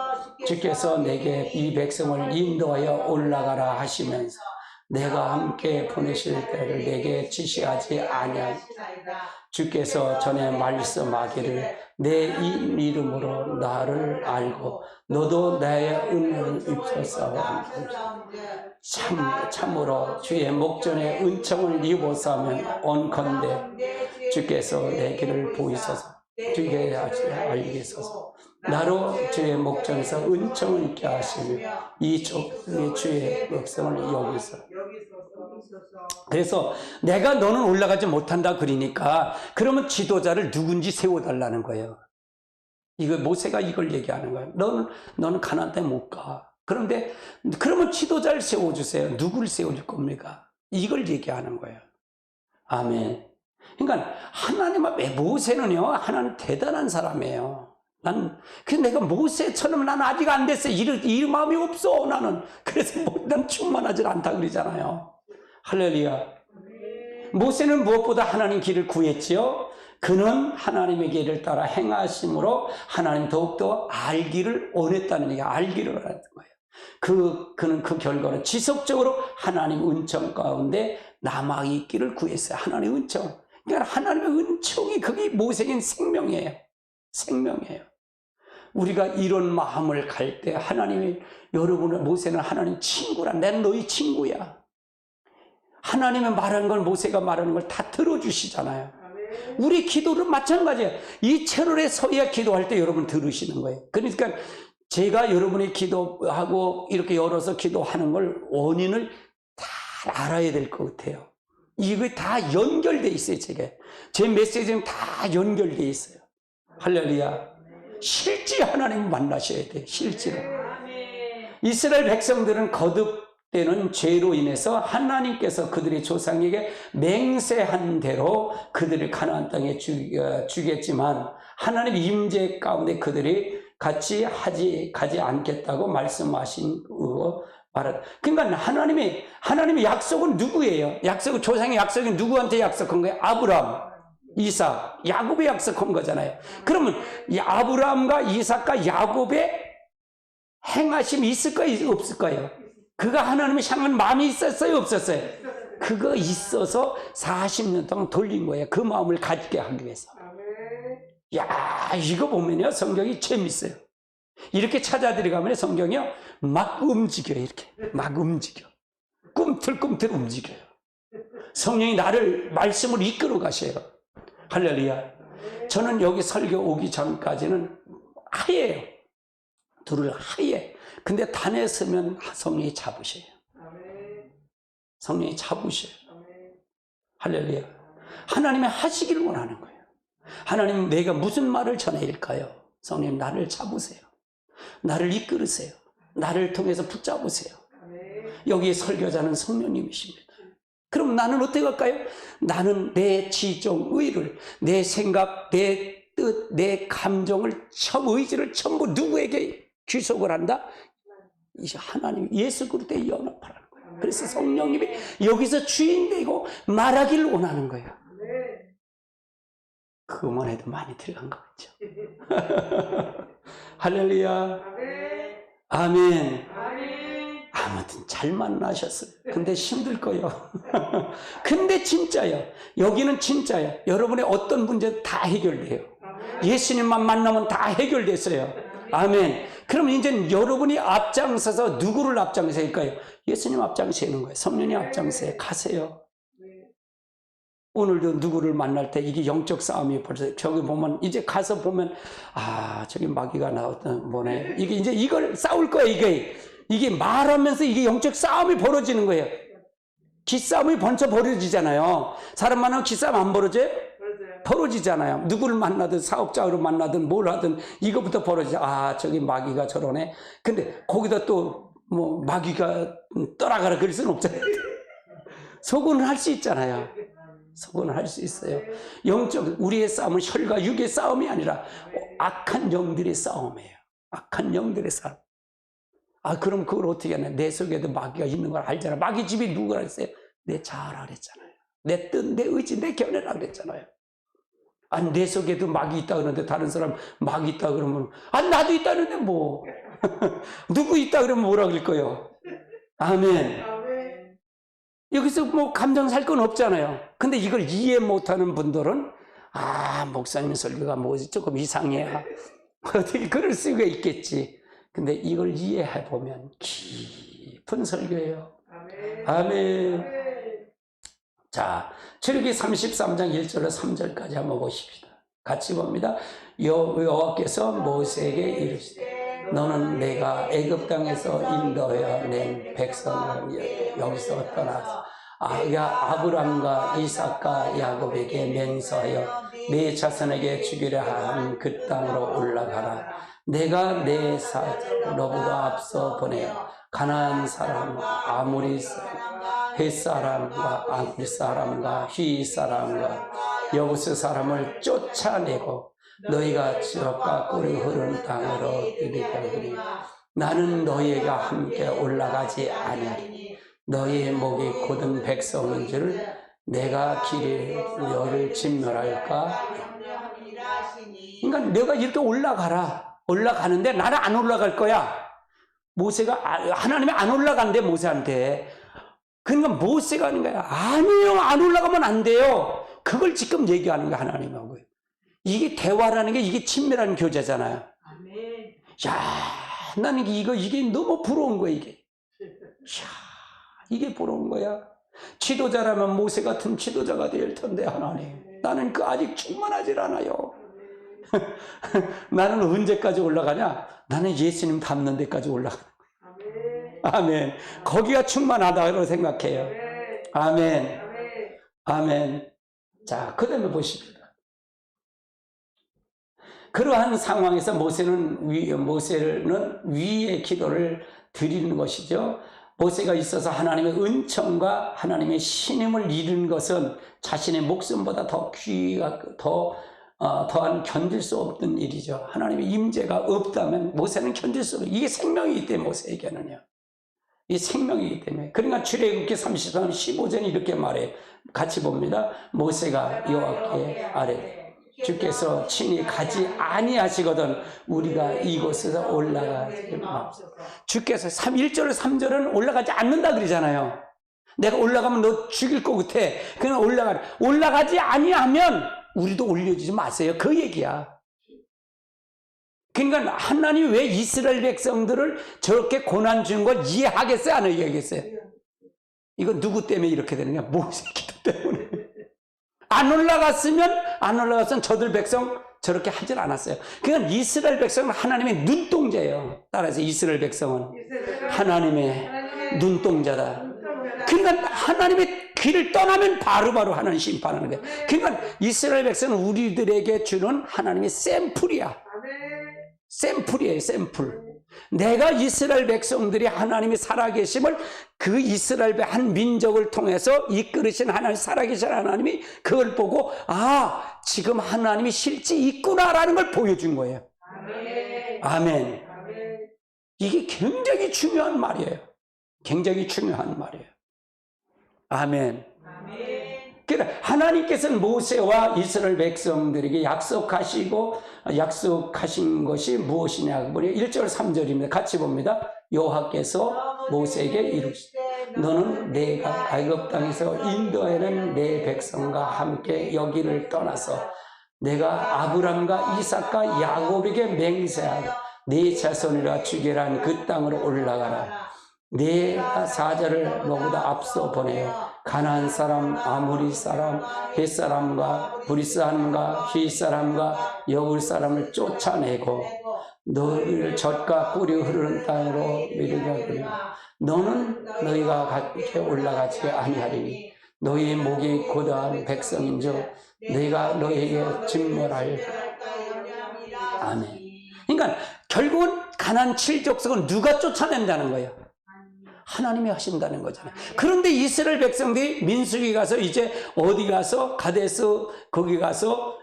주께서 내게 이 백성을 인도하여 올라가라 하시면서 내가 함께 보내실 때를 내게 지시하지 아니하시나이다. 주께서 전에 말씀하기를 내 이름으로 나를 알고 너도 나의 은혜를 입혀서 참으로 주의 목전에 은총을 입어서면 온컨대 주께서 내 길을 보이소서. 주께 알리소서. 나로 주의 목전에서 은총을 입게 하시며 이 주의 백성을 여기서. 그래서 내가 너는 올라가지 못한다 그러니까 그러면 지도자를 누군지 세워달라는 거예요. 이거 모세가 이걸 얘기하는 거예요. 너는 가나안 땅에 못 가. 그런데 그러면 지도자를 세워주세요. 누구를 세워줄 겁니까? 이걸 얘기하는 거예요. 아멘. 그러니까 모세는요, 하나님 대단한 사람이에요. 그래서 내가 모세처럼 난 아직 안 됐어. 이 마음이 없어. 그래서 난 충만하지 않다 그러잖아요. 할렐루야. 모세는 무엇보다 하나님 길을 구했지요. 그는 하나님의 길을 따라 행하심으로 하나님 더욱더 알기를 원했다는 얘기야. 알기를 원했던 거예요. 그는 그 결과는 지속적으로 하나님 은총 가운데 남아있기를 구했어요. 하나님 은총. 그러니까 하나님의 은총이 그게 모세인 생명이에요. 생명이에요. 우리가 이런 마음을 갈 때 모세는 하나님 친구라. 난 너희 친구야. 하나님의 말하는 걸 모세가 말하는 걸 다 들어주시잖아요. 우리 기도는 마찬가지예요. 이 채널에 서야 기도할 때 여러분 들으시는 거예요. 그러니까 제가 여러분이 기도하고 이렇게 열어서 기도하는 걸 원인을 다 잘 알아야 될 것 같아요. 이거 다 연결돼 있어요. 제 메시지는 다 연결돼 있어요. 할렐루야. 실제 하나님 만나셔야 돼요. 실제로. 이스라엘 백성들은 거듭되는 죄로 인해서 하나님께서 그들의 조상에게 맹세한 대로 그들을 가나안 땅에 주겠지만 하나님의 임재 가운데 그들이 같이 가지 않겠다고 말씀하신 거 말하다. 그러니까 하나님의 약속은 누구예요? 조상의 약속이 누구한테 약속한 거예요? 아브라함, 이삭, 야곱에 약속한 거잖아요. 그러면 이 아브라함과 이삭과 야곱의 행하심이 있을까요? 없을까요? 그가 하나님을 향한 마음이 있었어요? 없었어요? 그거 있어서 40년 동안 돌린 거예요. 그 마음을 갖게 하기 위해서. 야, 이거 보면요, 성경이 재밌어요. 이렇게 찾아 들어가면 성경이요, 막 움직여요. 이렇게 막 움직여. 꿈틀꿈틀 움직여요. 성령이 나를 말씀을 이끌어 가셔요. 할렐루야. 저는 여기 설교 오기 전까지는 하얘요. 둘을 하얘. 근데 단에 서면 성령이 잡으셔요. 성령이 잡으셔요. 할렐루야. 하나님의 하시기를 원하는 거예요. 하나님, 내가 무슨 말을 전해야 할까요? 성령님, 나를 잡으세요. 나를 이끌으세요. 나를 통해서 붙잡으세요. 여기에 설교자는 성령님이십니다. 그럼 나는 어떻게 할까요? 나는 내 지정, 의를, 내 생각, 내 뜻, 내 감정을, 의지를 전부 누구에게 귀속을 한다? 이제 하나님, 예수 그리스도에 연합하라는 거예요. 그래서 성령님이 여기서 주인 되고 말하기를 원하는 거예요. 그것만 해도 많이 들어간 거 같죠. 할렐루야. 아멘. 아무튼 잘 만나셨어요. 근데 힘들 거예요. 근데 진짜요. 여기는 진짜요. 여러분의 어떤 문제도 다 해결돼요. 예수님만 만나면 다 해결됐어요. 아멘. 그럼 이제 여러분이 앞장서서 누구를 앞장서야 할까요? 예수님 앞장서는 거예요. 성령님 앞장서요. 가세요. 오늘도 누구를 만날 때 이게 영적 싸움이 벌써 저기 보면 이제 가서 보면 저기 마귀가 나왔던 뭐네. 이게 이제 이걸 싸울 거예요. 이게 말하면서 이게 영적 싸움이 벌어지는 거예요. 기싸움이 번쩍 벌어지잖아요. 사람 만나면 기싸움 안 벌어져요? 벌어지잖아요. 누구를 만나든 사업자로 만나든 뭘 하든 이거부터 벌어지죠. 저기 마귀가 저러네. 근데 거기다 또 뭐 마귀가 떠나가라 그럴 수는 없잖아요. 속은 할 수 있잖아요. 속은 할 수 있어요. 영적 우리의 싸움은 혈과 육의 싸움이 아니라 악한 영들의 싸움이에요. 악한 영들의 싸움. 그럼 그걸 어떻게 하냐? 내 속에도 마귀가 있는 걸 알잖아. 마귀 집이 누구라 했어요? 내 자아라 그랬잖아요. 내 뜻, 내 의지, 내 견해라 그랬잖아요. 내 속에도 마귀 있다 그러는데 다른 사람 마귀 있다 그러면 나도 있다는데 뭐 누구 있다 그러면 뭐라 그럴 거예요? 아멘. 여기서 뭐 감정 살 건 없잖아요. 근데 이걸 이해 못하는 분들은 목사님 설교가 뭐 조금 이상해. 어떻게 그럴 수가 있겠지. 근데 이걸 이해해 보면 깊은 설교예요. 아멘. 자, 출애굽기 33장 1절로 3절까지 한번 보십시다. 같이 봅니다. 여호와께서 모세에게 이르시되 너는 내가 애굽 땅에서 인도하여 낸 백성을 여기서 떠나서 아브람과 이삭과 야곱에게 맹세하여 내 자손에게 주기로 한 그 땅으로 올라가라. 내가 내 사자를 너보다 앞서 보내어 가나안 사람, 아모리 사람, 헷 사람과 아모리 사람과 휘 사람과 여부스 사람을 쫓아내고 너희가 젖과 꿀이 흐르는 땅으로 들이가리니 나는 너희가 함께 올라가지 아니하리니 너희의 목이 곧은 백성인 줄 내가 길에 너희를 진멸할까? 그러니까 내가 이렇게 올라가는데 나는 안 올라갈 거야. 모세가 하나님이 안 올라간대 모세한테. 그러니까 모세가 하는 거야. 아니요, 안 올라가면 안 돼요. 그걸 지금 얘기하는 거야 하나님하고. 이게 대화라는 게 이게 친밀한 교제잖아요. 야, 나는 이게 너무 부러운 거야 이게. 야, 이게 부러운 거야. 지도자라면 모세 같은 지도자가 될 텐데 하나님. 나는 아직 충만하질 않아요. 나는 언제까지 올라가냐? 나는 예수님 닮는 데까지 올라가는 거예요. 아멘. 거기가 충만하다고 생각해요. 아멘. 아멘. 자, 그 다음에 보십니다. 그러한 상황에서 모세는 위의 기도를 드리는 것이죠. 모세가 있어서 하나님의 은총과 하나님의 신임을 잃은 것은 자신의 목숨보다 더 더한 견딜 수 없는 일이죠. 하나님의 임재가 없다면 모세는 견딜 수 없어요. 이게 생명이기 때문에 모세에게는요. 이 생명이기 때문에. 그러니까 출애굽기 33장 15절에 이렇게 말해요. 같이 봅니다. 모세가 여호와께 아뢰되 주께서 친히 가지 아니하시거든 우리가 이곳에서 올라가지 마옵소서. 주께서 1절 3절은 올라가지 않는다 그러잖아요. 내가 올라가면 너 죽일 것 같아. 그냥 올라가지 아니하면 우리도 올려주지 마세요. 그 얘기야. 그러니까 하나님이 왜 이스라엘 백성들을 저렇게 고난 주는 걸 이해하겠어요? 안 이해하겠어요? 이거 누구 때문에 이렇게 되는 거야? 모세 기도 때문에. 안 올라갔으면 저들 백성 저렇게 하질 않았어요. 그러니까 이스라엘 백성은 하나님의 눈동자예요. 따라서 이스라엘 백성은 하나님의 눈동자다. 그러니까 하나님의 길을 떠나면 바로바로 하나님 심판하는 거예요. 그러니까 이스라엘 백성은 우리들에게 주는 하나님의 샘플이야. 샘플이에요, 샘플. 내가 이스라엘 백성들이 하나님이 살아계심을 그 이스라엘 한 민족을 통해서 이끌으신 하나님, 살아계신 하나님이 그걸 보고 아, 지금 하나님이 실제 있구나라는 걸 보여준 거예요. 아멘. 이게 굉장히 중요한 말이에요. 굉장히 중요한 말이에요. 아멘. 그러니까 하나님께서는 모세와 이스라엘 백성들에게 약속하신 것이 무엇이냐? 1절 3절입니다. 같이 봅니다. 여호와께서 모세에게 이르시되 너는 내가 애굽 땅에서 인도하는 내 백성과 함께 여기를 떠나서 내가 아브람과 이삭과 야곱에게 맹세하고 네 자손이라 주게 한 그 땅으로 올라가라. 내가 사자를 너보다 앞서 보내어 가나안 사람, 아모리 사람, 헷 사람과 브리스 사람과 히 사람과 여불 사람을 쫓아내고 너희를 젖과 꿀이 흐르는 땅으로 이르려니와 너는 너희가 같이 올라가지 아니하리니 너희의 목이 고다한 백성인즉 너희가 너희에게 증거할. 아멘. 그러니까 결국은 가나안 7족속은 누가 쫓아낸다는 거예요? 하나님이 하신다는 거잖아요. 그런데 이스라엘 백성들이 민수기 가서 이제 어디 가서 가데스 거기 가서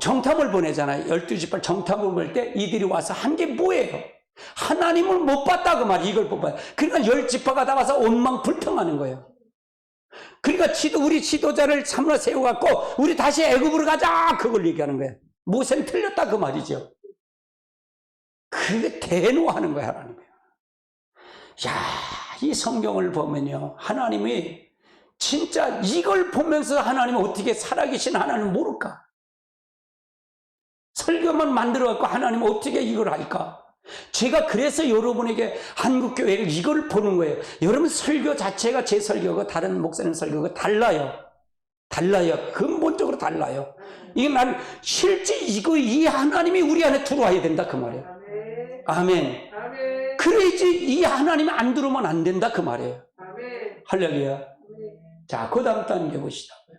정탐을 보내잖아요. 12지파 정탐을 볼 때 이들이 와서 한 게 뭐예요? 하나님을 못 봤다 그 말이 이걸 못 봐요. 그러니까 10지파가 다 와서 원망 불평하는 거예요. 그러니까 우리 지도자를 삼아 세워갖고 우리 다시 애굽으로 가자 그걸 얘기하는 거예요. 모세는 틀렸다 그 말이죠. 그게 대노하는 거야 하나님. 야, 이 성경을 보면요. 하나님이 진짜 이걸 보면서 하나님은 어떻게 살아계신 하나님을 모를까? 설교만 만들어갖고 하나님은 어떻게 이걸 할까? 제가 그래서 여러분에게 한국교회를 이걸 보는 거예요. 여러분 설교 자체가 제 설교가 다른 목사님 설교가 달라요. 근본적으로 달라요. 이게 난 실제 이 하나님이 우리 안에 들어와야 된다 그 말이에요. 아멘. 그래야지 이 하나님이 안 들어오면 안 된다 그 말이에요. 할렐루야. 자, 그 다음 단계 보시다고요.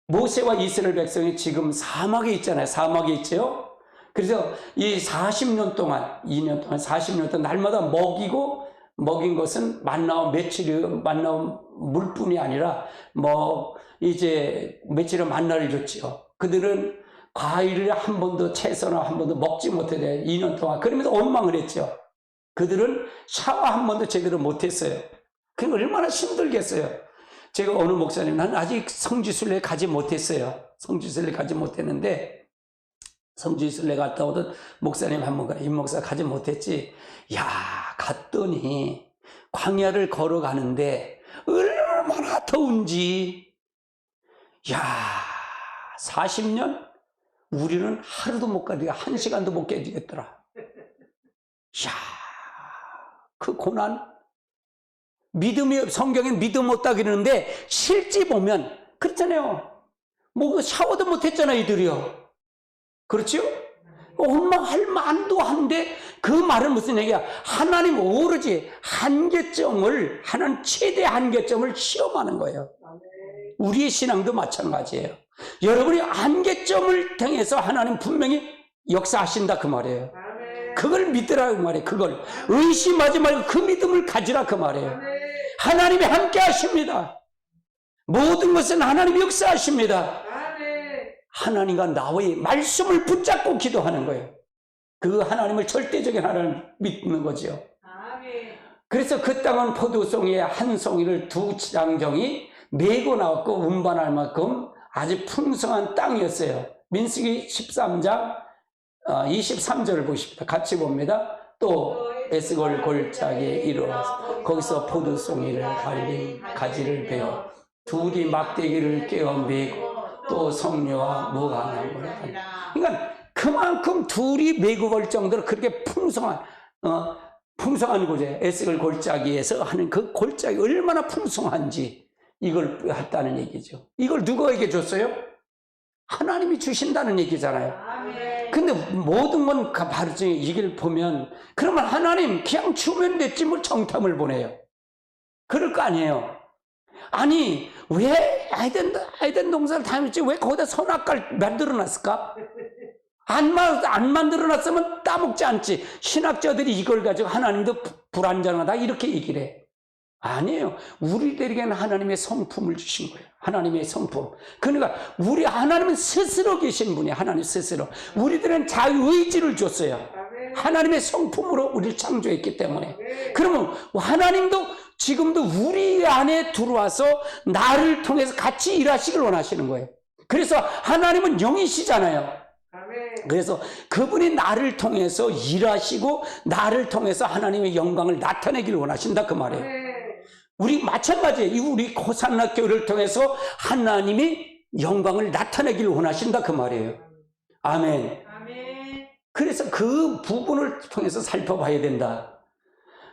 모세와 이스라엘 백성이 지금 사막에 있잖아요. 사막에 있죠. 그래서 이 40년 동안 40년 동안 날마다 먹인 것은 만나온 물뿐이 아니라 이제 며칠의 만나를 줬지요. 그들은 과일을 한 번도 채소나 한 번도 먹지 못해 2년 동안. 그러면서 원망을 했죠. 그들은 샤워 한 번도 제대로 못했어요. 그게 얼마나 힘들겠어요. 제가 어느 목사님, 난 아직 성지순례 가지 못했어요. 성지순례 가지 못했는데 성지순례 갔다 오던 목사님 한 번, 임 목사 가지 못했지. 야, 갔더니 광야를 걸어가는데 얼마나 더운지. 야, 40년? 우리는 하루도 못 가지고 1시간도 못 깨지겠더라. 야, 그 고난. 성경엔 믿음 없다 그러는데 실제 보면 그렇잖아요. 그 샤워도 못 했잖아 이들이요. 그렇죠? 원망할 만도 한데 그 말은 무슨 얘기야? 하나님 오로지 한계점을, 하나님 최대 한계점을 시험하는 거예요. 우리의 신앙도 마찬가지예요. 여러분이 한계점을 통해서 하나님 분명히 역사하신다 그 말이에요. 그걸 믿으라 그 말이에요. 그걸 의심하지 말고 그 믿음을 가지라 그 말이에요. 하나님이 함께 하십니다. 모든 것은 하나님이 역사하십니다. 하나님과 나의 말씀을 붙잡고 기도하는 거예요. 그 하나님을 절대적인 하나님을 믿는 거죠. 그래서 그 땅은 포도송이의 한 송이를 두 장정이 메고 나왔고 운반할 만큼 아주 풍성한 땅이었어요. 민수기 13장 23절을 보십니다. 같이 봅니다. 또 에스골 골짜기에 이르러서 거기서 포도송이를 달린 가지를 베어 둘이 막대기를 꿰어 메고 또 성녀와 무관함을 하니라. 그러니까 그만큼 둘이 메고 갈 정도로 그렇게 풍성한 곳에 에스겔 골짜기에서 하는 그 골짜기 얼마나 풍성한지 이걸 했다는 얘기죠. 이걸 누구에게 줬어요? 하나님이 주신다는 얘기잖아요. 근데 모든 건 바로 이걸 보면 그러면 하나님 그냥 주면 됐지 뭘 정탐을 보내요. 그럴 거 아니에요. 아니 왜 에덴 동산을 다녔지 왜 거기다 선악과를 만들어놨을까? 안 만들어놨으면 따먹지 않지. 신학자들이 이걸 가지고 하나님도 불완전하다 이렇게 얘기를 해. 아니에요. 우리들에게는 하나님의 성품을 주신 거예요. 하나님의 성품. 그러니까 우리 하나님은 스스로 계신 분이에요. 하나님 스스로. 우리들은 자유의지를 줬어요. 하나님의 성품으로 우리를 창조했기 때문에. 그러면 하나님도 지금도 우리 안에 들어와서 나를 통해서 같이 일하시길 원하시는 거예요. 그래서 하나님은 영이시잖아요. 그래서 그분이 나를 통해서 일하시고 나를 통해서 하나님의 영광을 나타내기를 원하신다 그 말이에요. 우리 마찬가지예요. 우리 호산나교회를 통해서 하나님이 영광을 나타내기를 원하신다 그 말이에요. 아멘. 그래서 그 부분을 통해서 살펴봐야 된다.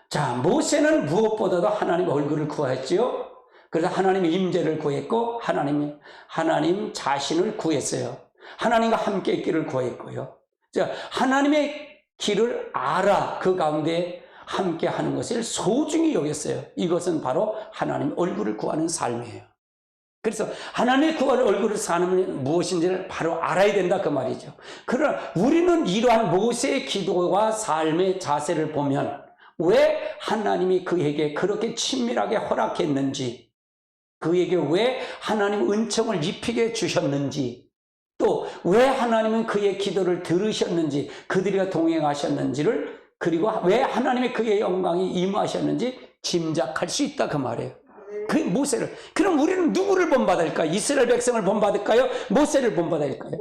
자, 모세는 무엇보다도 하나님 얼굴을 구했지요. 그래서 하나님의 임재를 구했고 하나님 자신을 구했어요. 하나님과 함께 있기를 구했고요. 자, 하나님의 길을 알아 그 가운데 함께 하는 것을 소중히 여겼어요. 이것은 바로 하나님 얼굴을 구하는 삶이에요. 그래서 하나님의 구하는 얼굴을 사는 무엇인지를 바로 알아야 된다 그 말이죠. 그러나 우리는 이러한 모세의 기도와 삶의 자세를 보면 왜 하나님이 그에게 그렇게 친밀하게 허락했는지, 그에게 왜 하나님 은총을 입히게 주셨는지, 또 왜 하나님은 그의 기도를 들으셨는지, 그들과 동행하셨는지를, 그리고 왜 하나님의 그의 영광이 임하셨는지 짐작할 수 있다 그 말이에요. 그 모세를. 그럼 우리는 누구를 본받을까? 이스라엘 백성을 본받을까요? 모세를 본받아야 할까요?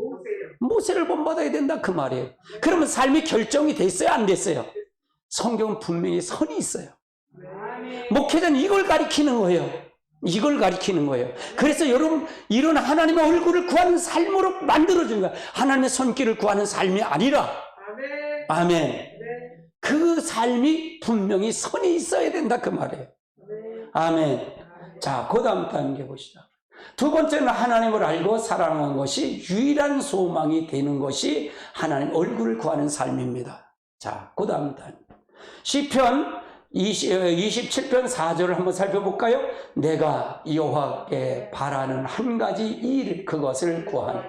모세를 본받아야 된다 그 말이에요. 그러면 삶이 결정이 됐어요? 안 됐어요? 성경은 분명히 선이 있어요. 목회자는 이걸 가리키는 거예요. 이걸 가리키는 거예요. 그래서 여러분 이런 하나님의 얼굴을 구하는 삶으로 만들어진 거야. 하나님의 손길을 구하는 삶이 아니라. 아멘. 그 삶이 분명히 선이 있어야 된다 그 말이에요. 아멘. 자, 그 다음 단계 보시죠. 두 번째는 하나님을 알고 사랑하는 것이 유일한 소망이 되는 것이 하나님 얼굴을 구하는 삶입니다. 자, 그 다음 단계. 시편 27편 4절을 한번 살펴볼까요? 내가 여호와께 바라는 한 가지 일, 그것을 구하니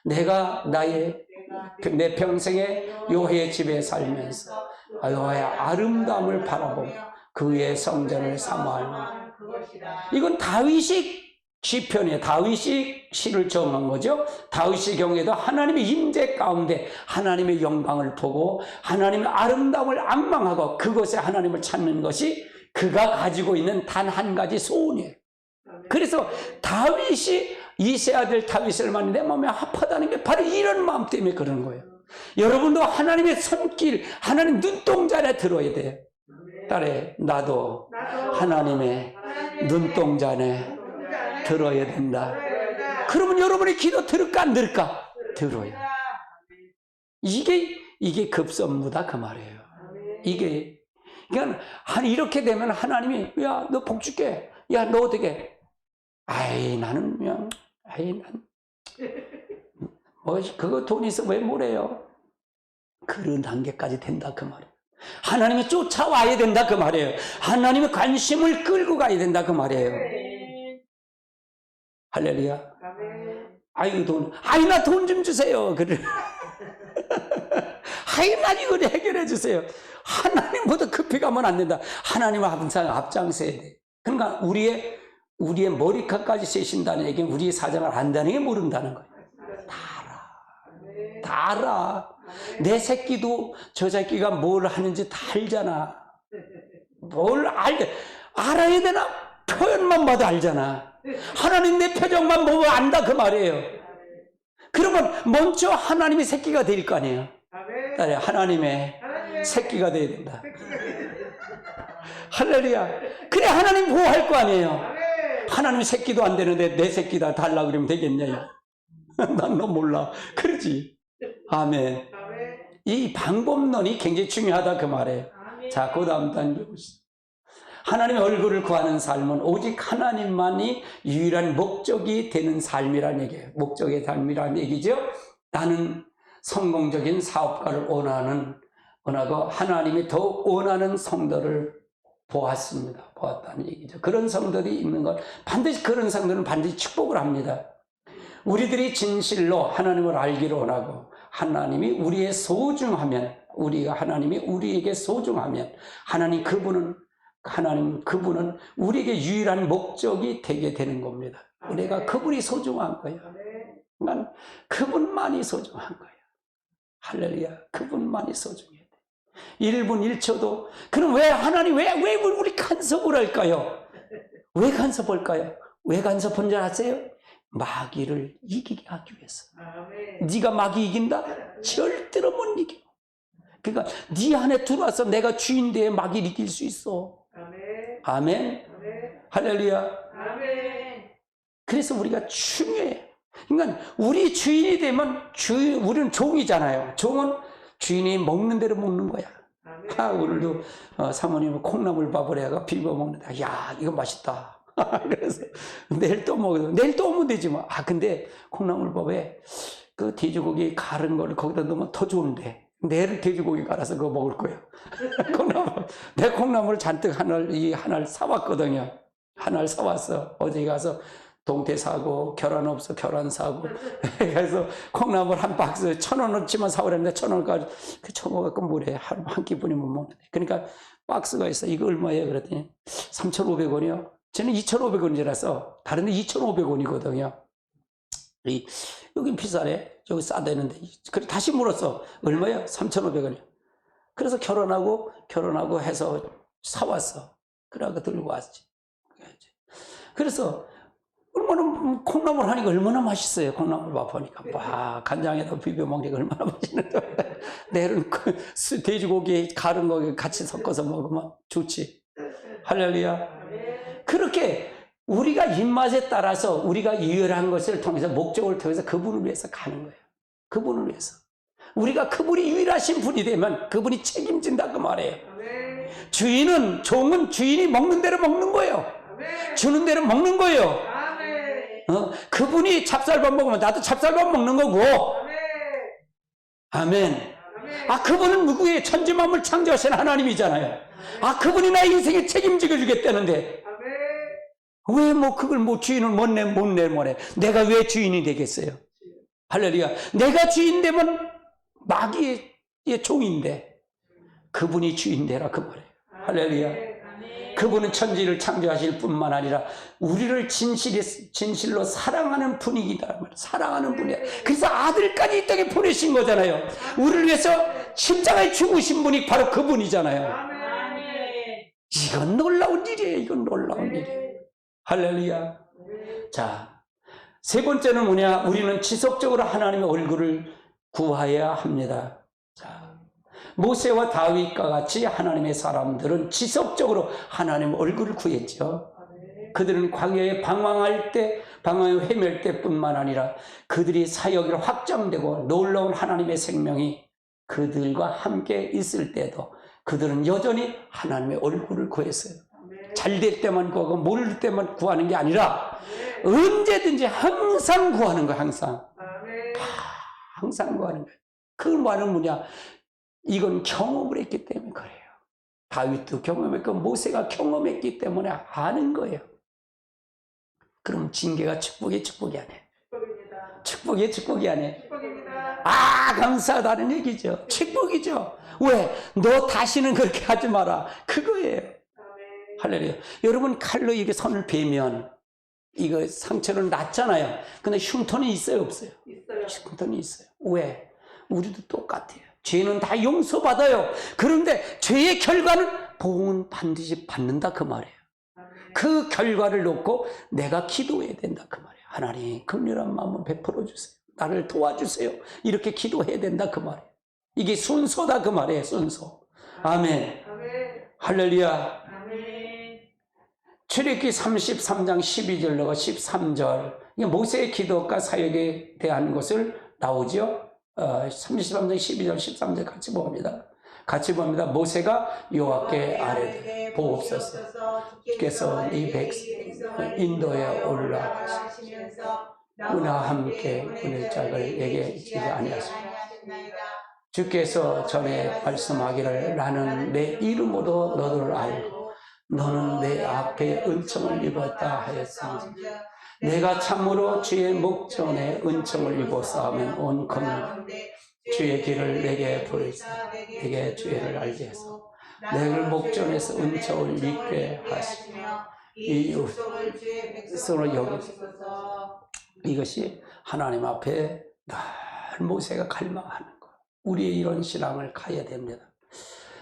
내가 내 평생에 여호와의 집에 살면서 여호와의 아름다움을 바라보며 그의 성전을 사모하는. 이건 다윗이 시편이에요. 다윗이 시를 정한 거죠. 다윗의 경우에도 하나님의 임재 가운데 하나님의 영광을 보고 하나님의 아름다움을 앙망하고 그것에 하나님을 찾는 것이 그가 가지고 있는 단 한 가지 소원이에요. 그래서 다윗이 이세 아들 다윗을 만나 내 마음에 합하다는 게 바로 이런 마음 때문에 그러는 거예요. 여러분도 하나님의 손길, 하나님 눈동자 안에 들어야 돼요. 딸에 나도 하나님의 눈동자 안에 들어야 된다. 그러면 여러분의 기도 들을까 안 들을까? 들어요. 이게 급선무다 그 말이에요. 이게 그러니까 이렇게 되면 하나님이 야, 너 복 줄게. 야, 너 어떻게? 나는 그냥 난 뭐 그거 돈 있어 왜 뭐래요? 그런 단계까지 된다 그 말이에요. 하나님이 쫓아와야 된다 그 말이에요. 하나님의 관심을 끌고 가야 된다 그 말이에요. 할렐루야. 아유 돈, 아유 나 돈 좀 주세요. 그래. 아유 나 이걸 해결해 주세요. 하나님보다 급히 가면 안 된다. 하나님 항상 앞장서야 돼. 그러니까 우리의 머리카락까지 세신다는 얘기는 우리의 사정을 안다는 게 모른다는 거예요. 다 알아. 내 새끼도 저 새끼가 뭘 하는지 다 알잖아. 알아야 되나? 표현만 봐도 알잖아. 하나님 내 표정만 보면 안다 그 말이에요. 그러면 먼저 하나님의 새끼가 될 거 아니에요. 하나님의 새끼가 돼야 된다. 할렐루야. 그래 하나님 보호할 거 아니에요. 하나님 새끼도 안 되는데 내 새끼 다 달라 그러면 되겠냐? 난 너 몰라. 그러지. 아멘. 이 방법론이 굉장히 중요하다 그 말이에요. 자, 그 다음 단계 보시죠. 하나님의 얼굴을 구하는 삶은 오직 하나님만이 유일한 목적이 되는 삶이라는 얘기예요. 목적의 삶이라는 얘기죠. 나는 성공적인 사업가를 원하고 하나님이 더 원하는 성도를 보았다는 얘기죠. 그런 성도들이 있는 것, 그런 성도는 반드시 축복을 합니다. 우리들이 진실로 하나님을 알기를 원하고 하나님이 우리의 소중하면, 하나님이 우리에게 소중하면 그분은 우리에게 유일한 목적이 되게 되는 겁니다. 우리가 그분이 소중한 거예요. 난 그분만이 소중한 거예요. 할렐루야. 그분만이 소중해야 돼. 1분 1초도. 그럼 왜 하나님 왜 우리 간섭을 할까요? 왜 간섭할까요? 왜 간섭한 줄 아세요? 마귀를 이기게 하기 위해서. 네가 마귀 이긴다? 절대로 못 이겨. 그러니까 네 안에 들어와서 내가 주인되어 마귀를 이길 수 있어. 아멘. 할렐루야. 그래서 우리가 중요해. 그러니까 우리 주인이 되면 우리는 종이잖아요. 종은 주인이 먹는 대로 먹는 거야. 오늘도 사모님은 콩나물밥을 해가 비벼 먹는다. 야, 이거 맛있다. 그래서 내일 또 먹어도 내일 또 오면 되지 뭐. 근데 콩나물밥에 그 돼지고기 갈은 거를 거기다 넣으면 더 좋은데 내일 돼지고기 갈아서 그거 먹을 거예요. 내 콩나물 잔뜩 하나를 사왔거든요. 하나를 사왔어. 어제 가서 동태 사고 계란 없어 계란 사고 그래서 콩나물 한 박스 1,000원어치만 사오랬는데 1,000원까지 그 쳐먹어갖고 뭐래 한 끼뿐이면 먹는데. 그러니까 박스가 있어. 이거 얼마예요? 그랬더니 3,500원이요. 저는 2,500원이라서 다른 데 2,500원이거든요. 여긴 비싸네. 여기 싸대는데. 그래 다시 물었어. 얼마야? 3,500원이요. 그래서 결혼하고 해서 사왔어. 그래서 들고 왔지. 그래서 얼마나 콩나물 하니까 얼마나 맛있어요. 콩나물 밥 하니까 와 간장에다 비벼 먹으니까 얼마나 맛있는데. 내일은 돼지고기 갈은 거 같이 섞어서 먹으면 좋지. 할렐루야. 그렇게 우리가 입맛에 따라서 우리가 유일한 것을 통해서 목적을 통해서 그분을 위해서 가는 거예요. 그분을 위해서. 우리가 그분이 유일하신 분이 되면 그분이 책임진다 그 말이에요. 종은 주인이 먹는 대로 먹는 거예요. 주는 대로 먹는 거예요. 그분이 찹쌀밥 먹으면 나도 찹쌀밥 먹는 거고. 아멘. 그분은 누구의 천지만물 창조하신 하나님이잖아요. 그분이 나의 인생에 책임지게 주겠다는데 왜 그걸 주인을 못 내. 내가 왜 주인이 되겠어요? 할렐루야. 내가 주인 되면 마귀의 종인데 그분이 주인 되라 그 말이에요. 할렐루야. 그분은 천지를 창조하실 뿐만 아니라 우리를 진실로 사랑하는 분이기다. 사랑하는 분이야. 그래서 아들까지 이 땅에 보내신 거잖아요. 우리를 위해서 십자가에 죽으신 분이 바로 그분이잖아요. 이건 놀라운 일이에요. 이건 놀라운 일이에요. 할렐루야. 자, 세 번째는 뭐냐? 우리는 지속적으로 하나님의 얼굴을 구해야 합니다. 자, 모세와 다윗과 같이 하나님의 사람들은 지속적으로 하나님의 얼굴을 구했죠. 그들은 광야에 방황에 헤맬 때뿐만 아니라 그들이 사역이 확장되고 놀라운 하나님의 생명이 그들과 함께 있을 때도 그들은 여전히 하나님의 얼굴을 구했어요. 잘 될 때만 구하고 모를 때만 구하는 게 아니라 언제든지 항상 구하는 거야. 항상 구하는 거야. 그 말은 뭐냐? 이건 경험을 했기 때문에 그래요. 다윗도 경험했고 모세가 경험했기 때문에 아는 거예요. 그럼 징계가 축복이 아니에요. 축복이 아니에요. 아, 감사하다는 얘기죠. 축복이죠. 왜? 너 다시는 그렇게 하지 마라. 그거예요. 할렐루야. 여러분, 칼로 이게 선을 베면 이거 상처는 났잖아요. 근데 흉터는 있어요, 없어요? 흉터는 있어요. 왜? 우리도 똑같아요. 죄는 다 용서받아요. 그런데 죄의 결과는 보응은 반드시 받는다 그 말이에요. 그 결과를 놓고 내가 기도해야 된다 그 말이에요. 하나님, 긍휼한 마음을 베풀어 주세요. 나를 도와주세요. 이렇게 기도해야 된다 그 말이에요. 이게 순서다 그 말이에요. 순서. 아멘. 할렐루야. 출애굽기 33장 12절로 13절, 이게 모세의 기도과 사역에 대한 것을 나오죠. 33장 12절 13절 같이 봅니다. 모세가 여호와께 아뢰되 보옵소서. 주께서 이 백성 인도에 올라가시면서 은혜와 함께 은혜 짝을 내게 주지 아니하시나이다. 주께서 전에 말씀하기를 나는 내 이름으로 너를 알고 너는 내 앞에 은총을 입었다 하였으니 내가 참으로 주의 목전에 은총을 입어서 하면 온 건데 주의 길을 내게 보이사 내게 주의를 알게 해서 내를 목전에서 은총을 입게 하시며 이 육속을 주의 백성으로 여기소서. 이것이 하나님 앞에 늘 모세가 갈망하는 거. 우리의 이런 신앙을 가야 됩니다.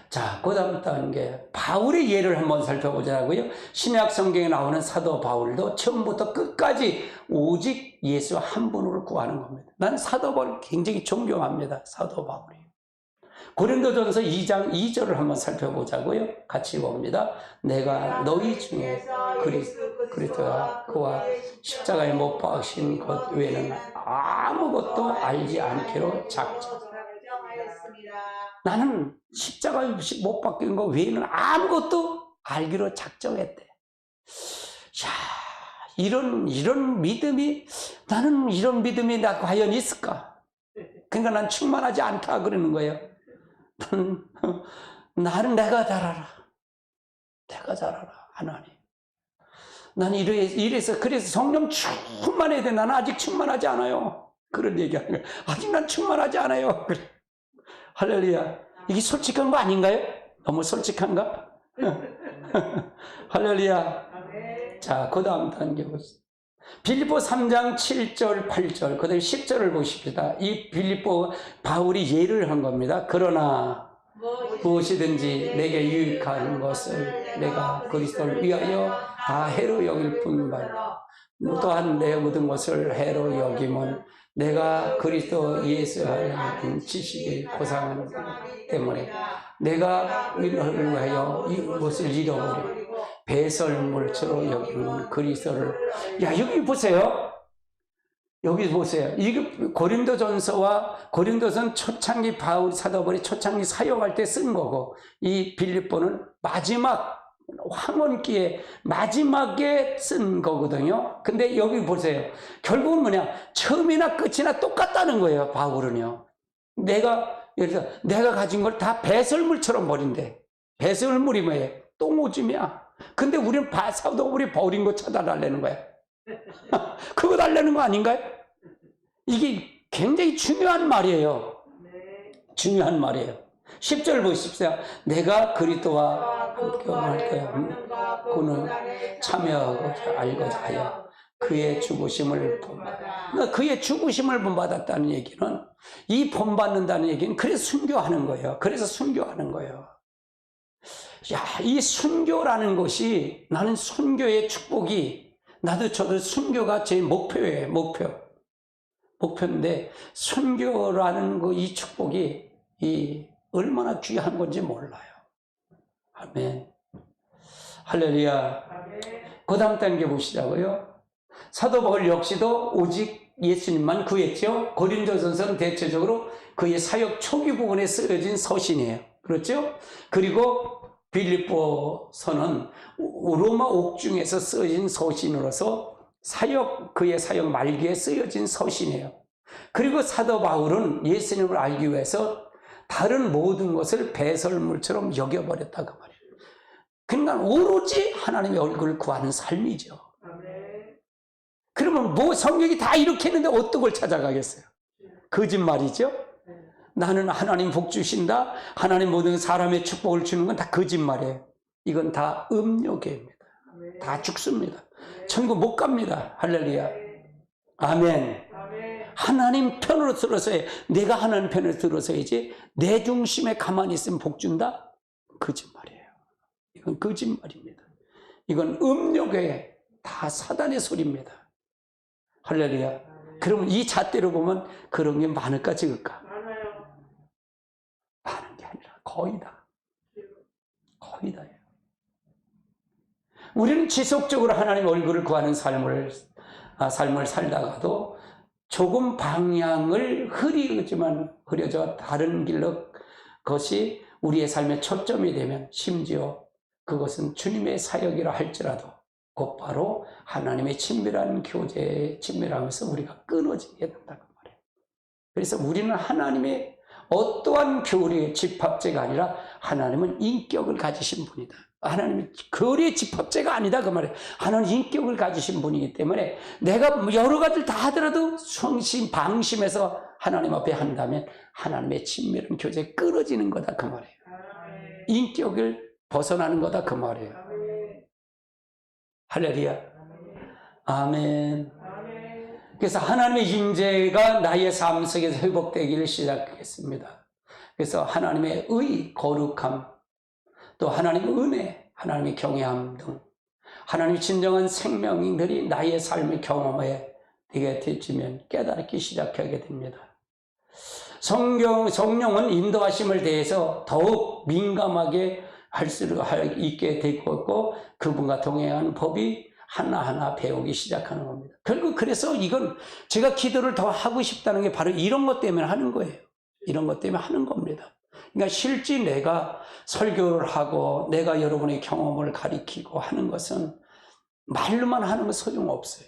자, 그 다음 단계, 바울의 예를 한번 살펴보자고요. 신약 성경에 나오는 사도 바울도 처음부터 끝까지 오직 예수 한 분으로 구하는 겁니다. 난 사도 바울을 굉장히 존경합니다. 사도 바울이. 고린도전서 2장 2절을 한번 살펴보자고요. 같이 봅니다. 내가 너희 중에 그리스도가 그와 십자가에 못 박히신 것 외에는 아무것도 알지 않기로 작정하였습니다. 나는 십자가에 못 박힌 것 외에는 아무것도 알기로 작정했대. 야, 이런 믿음이, 나는 이런 믿음이 나 과연 있을까? 그러니까 난 충만하지 않다 그러는 거예요. 나는 내가 잘알아. 하나님. 난 그래서 성령 충만해야 돼. 나는 아직 충만하지 않아요. 그런 얘기하는 거예요. 아직 난 충만하지 않아요. 할렐루야. 이게 솔직한 거 아닌가요? 너무 솔직한가? 할렐루야. 자, 그 다음 단계 보시죠. 빌립보 3장 7절, 8절, 그 다음에 10절을 보십시다. 이 빌립보 바울이 예를 한 겁니다. 그러나 무엇이든지 내게 유익한 것을 내가 그리스도를 위하여 다 해로 여길 뿐만 또한 내 모든 것을 해로 여김은 내가 그리스도 예수 하는 지식이 고상하기 때문에 내가 이를 위하여 이것을 잃어버리고 배설물처럼 여기는 그리스도를. 야, 여기 보세요. 이게 고린도전 초창기 사도 바울이 초창기 사역할 때 쓴 거고, 이 빌립보는 마지막 황혼기에 마지막에 쓴 거거든요. 근데 여기 보세요. 결국은 뭐냐? 처음이나 끝이나 똑같다는 거예요. 바울은요. 내가 가진 걸 다 배설물처럼 버린대. 배설물이 뭐예요? 똥오줌이야. 근데 우리는 사도 바울이 버린 거 찾아달라는 거야. 그거 달라는 거 아닌가요? 이게 굉장히 중요한 말이에요. 중요한 말이에요. 10절 보십시오. 내가 그리스도와 함께 할 거야. 그는 참여하고자 알고자 하여 그의 죽으심을 본받았다. 그의 죽으심을 본받았다는 얘기는, 이 본받는다는 얘기는 그래서 순교하는 거예요. 야, 이 순교라는 것이, 나는 순교의 축복이, 저도 순교가 제 목표예요. 목표인데, 순교라는 이 축복이 얼마나 귀한 건지 몰라요. 아멘. 할렐루야. 그 다음 단계 보시자고요. 사도 바울 역시도 오직 예수님만 구했죠. 고린도전서는 대체적으로 그의 사역 초기 부분에 쓰여진 서신이에요. 그렇죠? 그리고 빌립보서는 로마 옥중에서 쓰여진 서신으로서 그의 사역 말기에 쓰여진 서신이에요. 그리고 사도 바울은 예수님을 알기 위해서 다른 모든 것을 배설물처럼 여겨버렸다고 말이에요. 그러니까 오로지 하나님의 얼굴을 구하는 삶이죠. 그러면 뭐 성경이 다 이렇게 했는데 어떤 걸 찾아가겠어요? 거짓말이죠. 나는 하나님 복 주신다, 하나님 모든 사람의 축복을 주는 건 다 거짓말이에요. 이건 다 음료계입니다. 다 죽습니다. 천국 못 갑니다. 할렐루야. 아멘. 하나님 편으로 들어서야, 내가 하나님 편을 들어서야지 내 중심에 가만히 있으면 복 준다? 거짓말이에요. 이건 거짓말입니다. 이건 음료계, 다 사단의 소리입니다. 할렐루야. 그러면 이 잣대로 보면 그런 게 많을까 적을까? 많은 게 아니라 거의 다. 거의 다예요. 우리는 지속적으로 하나님 얼굴을 구하는 삶을 살다가도 조금 방향을 흐려져 다른 길로 그것이 우리의 삶의 초점이 되면 심지어 그것은 주님의 사역이라 할지라도 곧바로 하나님의 친밀한 교제에 친밀하면서 우리가 끊어지게 된다고 말해요. 그래서 우리는 하나님의 어떠한 교리의 집합제가 아니라 하나님은 인격을 가지신 분이다. 하나님은 교리의 집합제가 아니다 그 말이에요. 하나님은 인격을 가지신 분이기 때문에 내가 여러 가지를 다 하더라도 방심해서 하나님 앞에 한다면 하나님의 친밀한 교제에 끊어지는 거다 그 말이에요. 인격을 벗어나는 거다 그 말이에요. 할렐루야. 아멘. 그래서 하나님의 임재가 나의 삶 속에서 회복되기를 시작했습니다. 그래서 하나님의 의, 거룩함, 또 하나님의 은혜, 하나님의 경외함 등 하나님의 진정한 생명들이 나의 삶의 경험에 되게 되지면 깨닫기 시작하게 됩니다. 성령은 인도하심을 대해서 더욱 민감하게 할 수 있게 되고 있고 그분과 동행하는 법이 하나하나 배우기 시작하는 겁니다. 결국 그래서 이건 제가 기도를 더 하고 싶다는 게 바로 이런 것 때문에 하는 거예요. 이런 것 때문에 하는 겁니다. 그러니까 실제 내가 설교를 하고 내가 여러분의 경험을 가리키고 하는 것은 말로만 하는 건 소용없어요.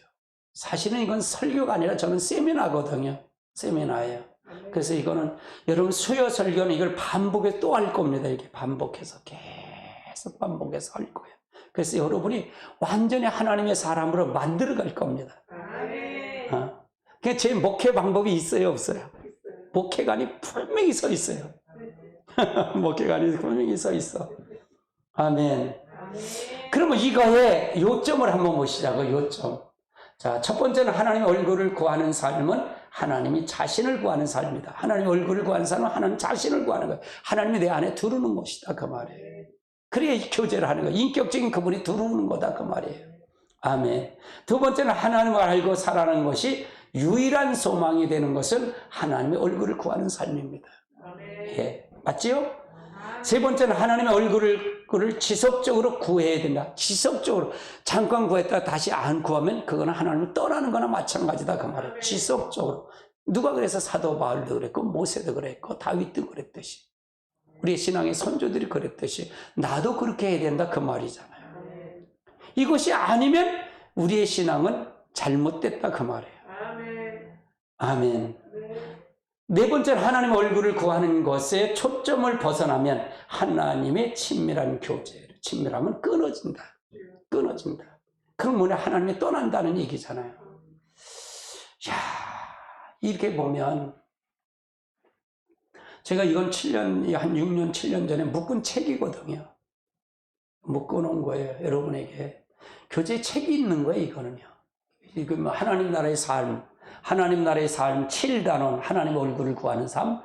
사실은 이건 설교가 아니라 저는 세미나거든요. 세미나예요. 그래서 이거는 여러분 수요 설교는 이걸 반복해서 또 할 겁니다. 이렇게 반복해서 계속 반복해서 할 거예요. 그래서 여러분이 완전히 하나님의 사람으로 만들어갈 겁니다. 제 목회 방법이 있어요, 없어요? 목회관이 분명히 서 있어요. 목회관이 분명히 서 있어. 아멘. 그러면 이거의 요점을 한번 보시자고, 요점. 자, 첫 번째는 하나님의 얼굴을 구하는 삶은 하나님이 자신을 구하는 삶이다. 하나님의 얼굴을 구하는 삶은 하나님 자신을 구하는 거예요. 하나님이 내 안에 들어오는 것이다. 그 말이에요. 그래야 교제를 하는 거예요. 인격적인 그분이 들어오는 거다. 그 말이에요. 아멘. 두 번째는 하나님을 알고 살아가는 것이 유일한 소망이 되는 것은 하나님의 얼굴을 구하는 삶입니다. 예, 맞지요? 세 번째는 하나님의 얼굴을 지속적으로 구해야 된다. 지속적으로. 잠깐 구했다 다시 안 구하면 그거는 하나님을 떠나는 거나 마찬가지다. 그 말이에요. 지속적으로. 누가 그래서 사도 바울도 그랬고 모세도 그랬고 다윗도 그랬듯이 우리의 신앙의 선조들이 그랬듯이 나도 그렇게 해야 된다. 그 말이잖아요. 이것이 아니면 우리의 신앙은 잘못됐다. 그 말이에요. 아멘. 네 번째는 하나님의 얼굴을 구하는 것에 초점을 벗어나면 하나님의 친밀한 교제, 친밀함은 끊어진다. 끊어진다. 그럼 뭐냐? 하나님이 떠난다는 얘기잖아요. 야, 이렇게 보면 제가 이건 한 6년, 7년 전에 묶은 책이거든요. 묶어놓은 거예요. 여러분에게. 교제 책이 있는 거예요, 이거는요. 이거 뭐 하나님 나라의 삶, 하나님 나라의 삶 7단원, 하나님 얼굴을 구하는 삶,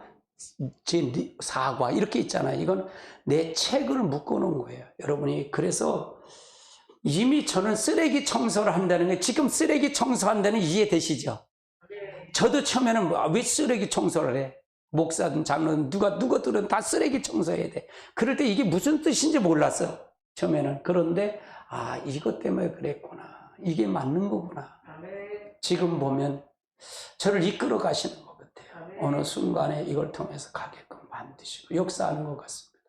제4과 이렇게 있잖아요. 이건 내 책을 묶어놓은 거예요. 여러분이 그래서 이미 저는 쓰레기 청소를 한다는 게 지금 쓰레기 청소한다는 이해되시죠? 저도 처음에는 왜 쓰레기 청소를 해? 목사든 장로든 누구든 다 쓰레기 청소해야 돼. 그럴 때 이게 무슨 뜻인지 몰랐어. 처음에는. 그런데 이것 때문에 그랬구나. 이게 맞는 거구나. 지금 보면 저를 이끌어 가시는 것 같아요. 어느 순간에 이걸 통해서 가게끔 만드시고 역사하는 것 같습니다.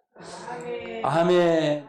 아멘.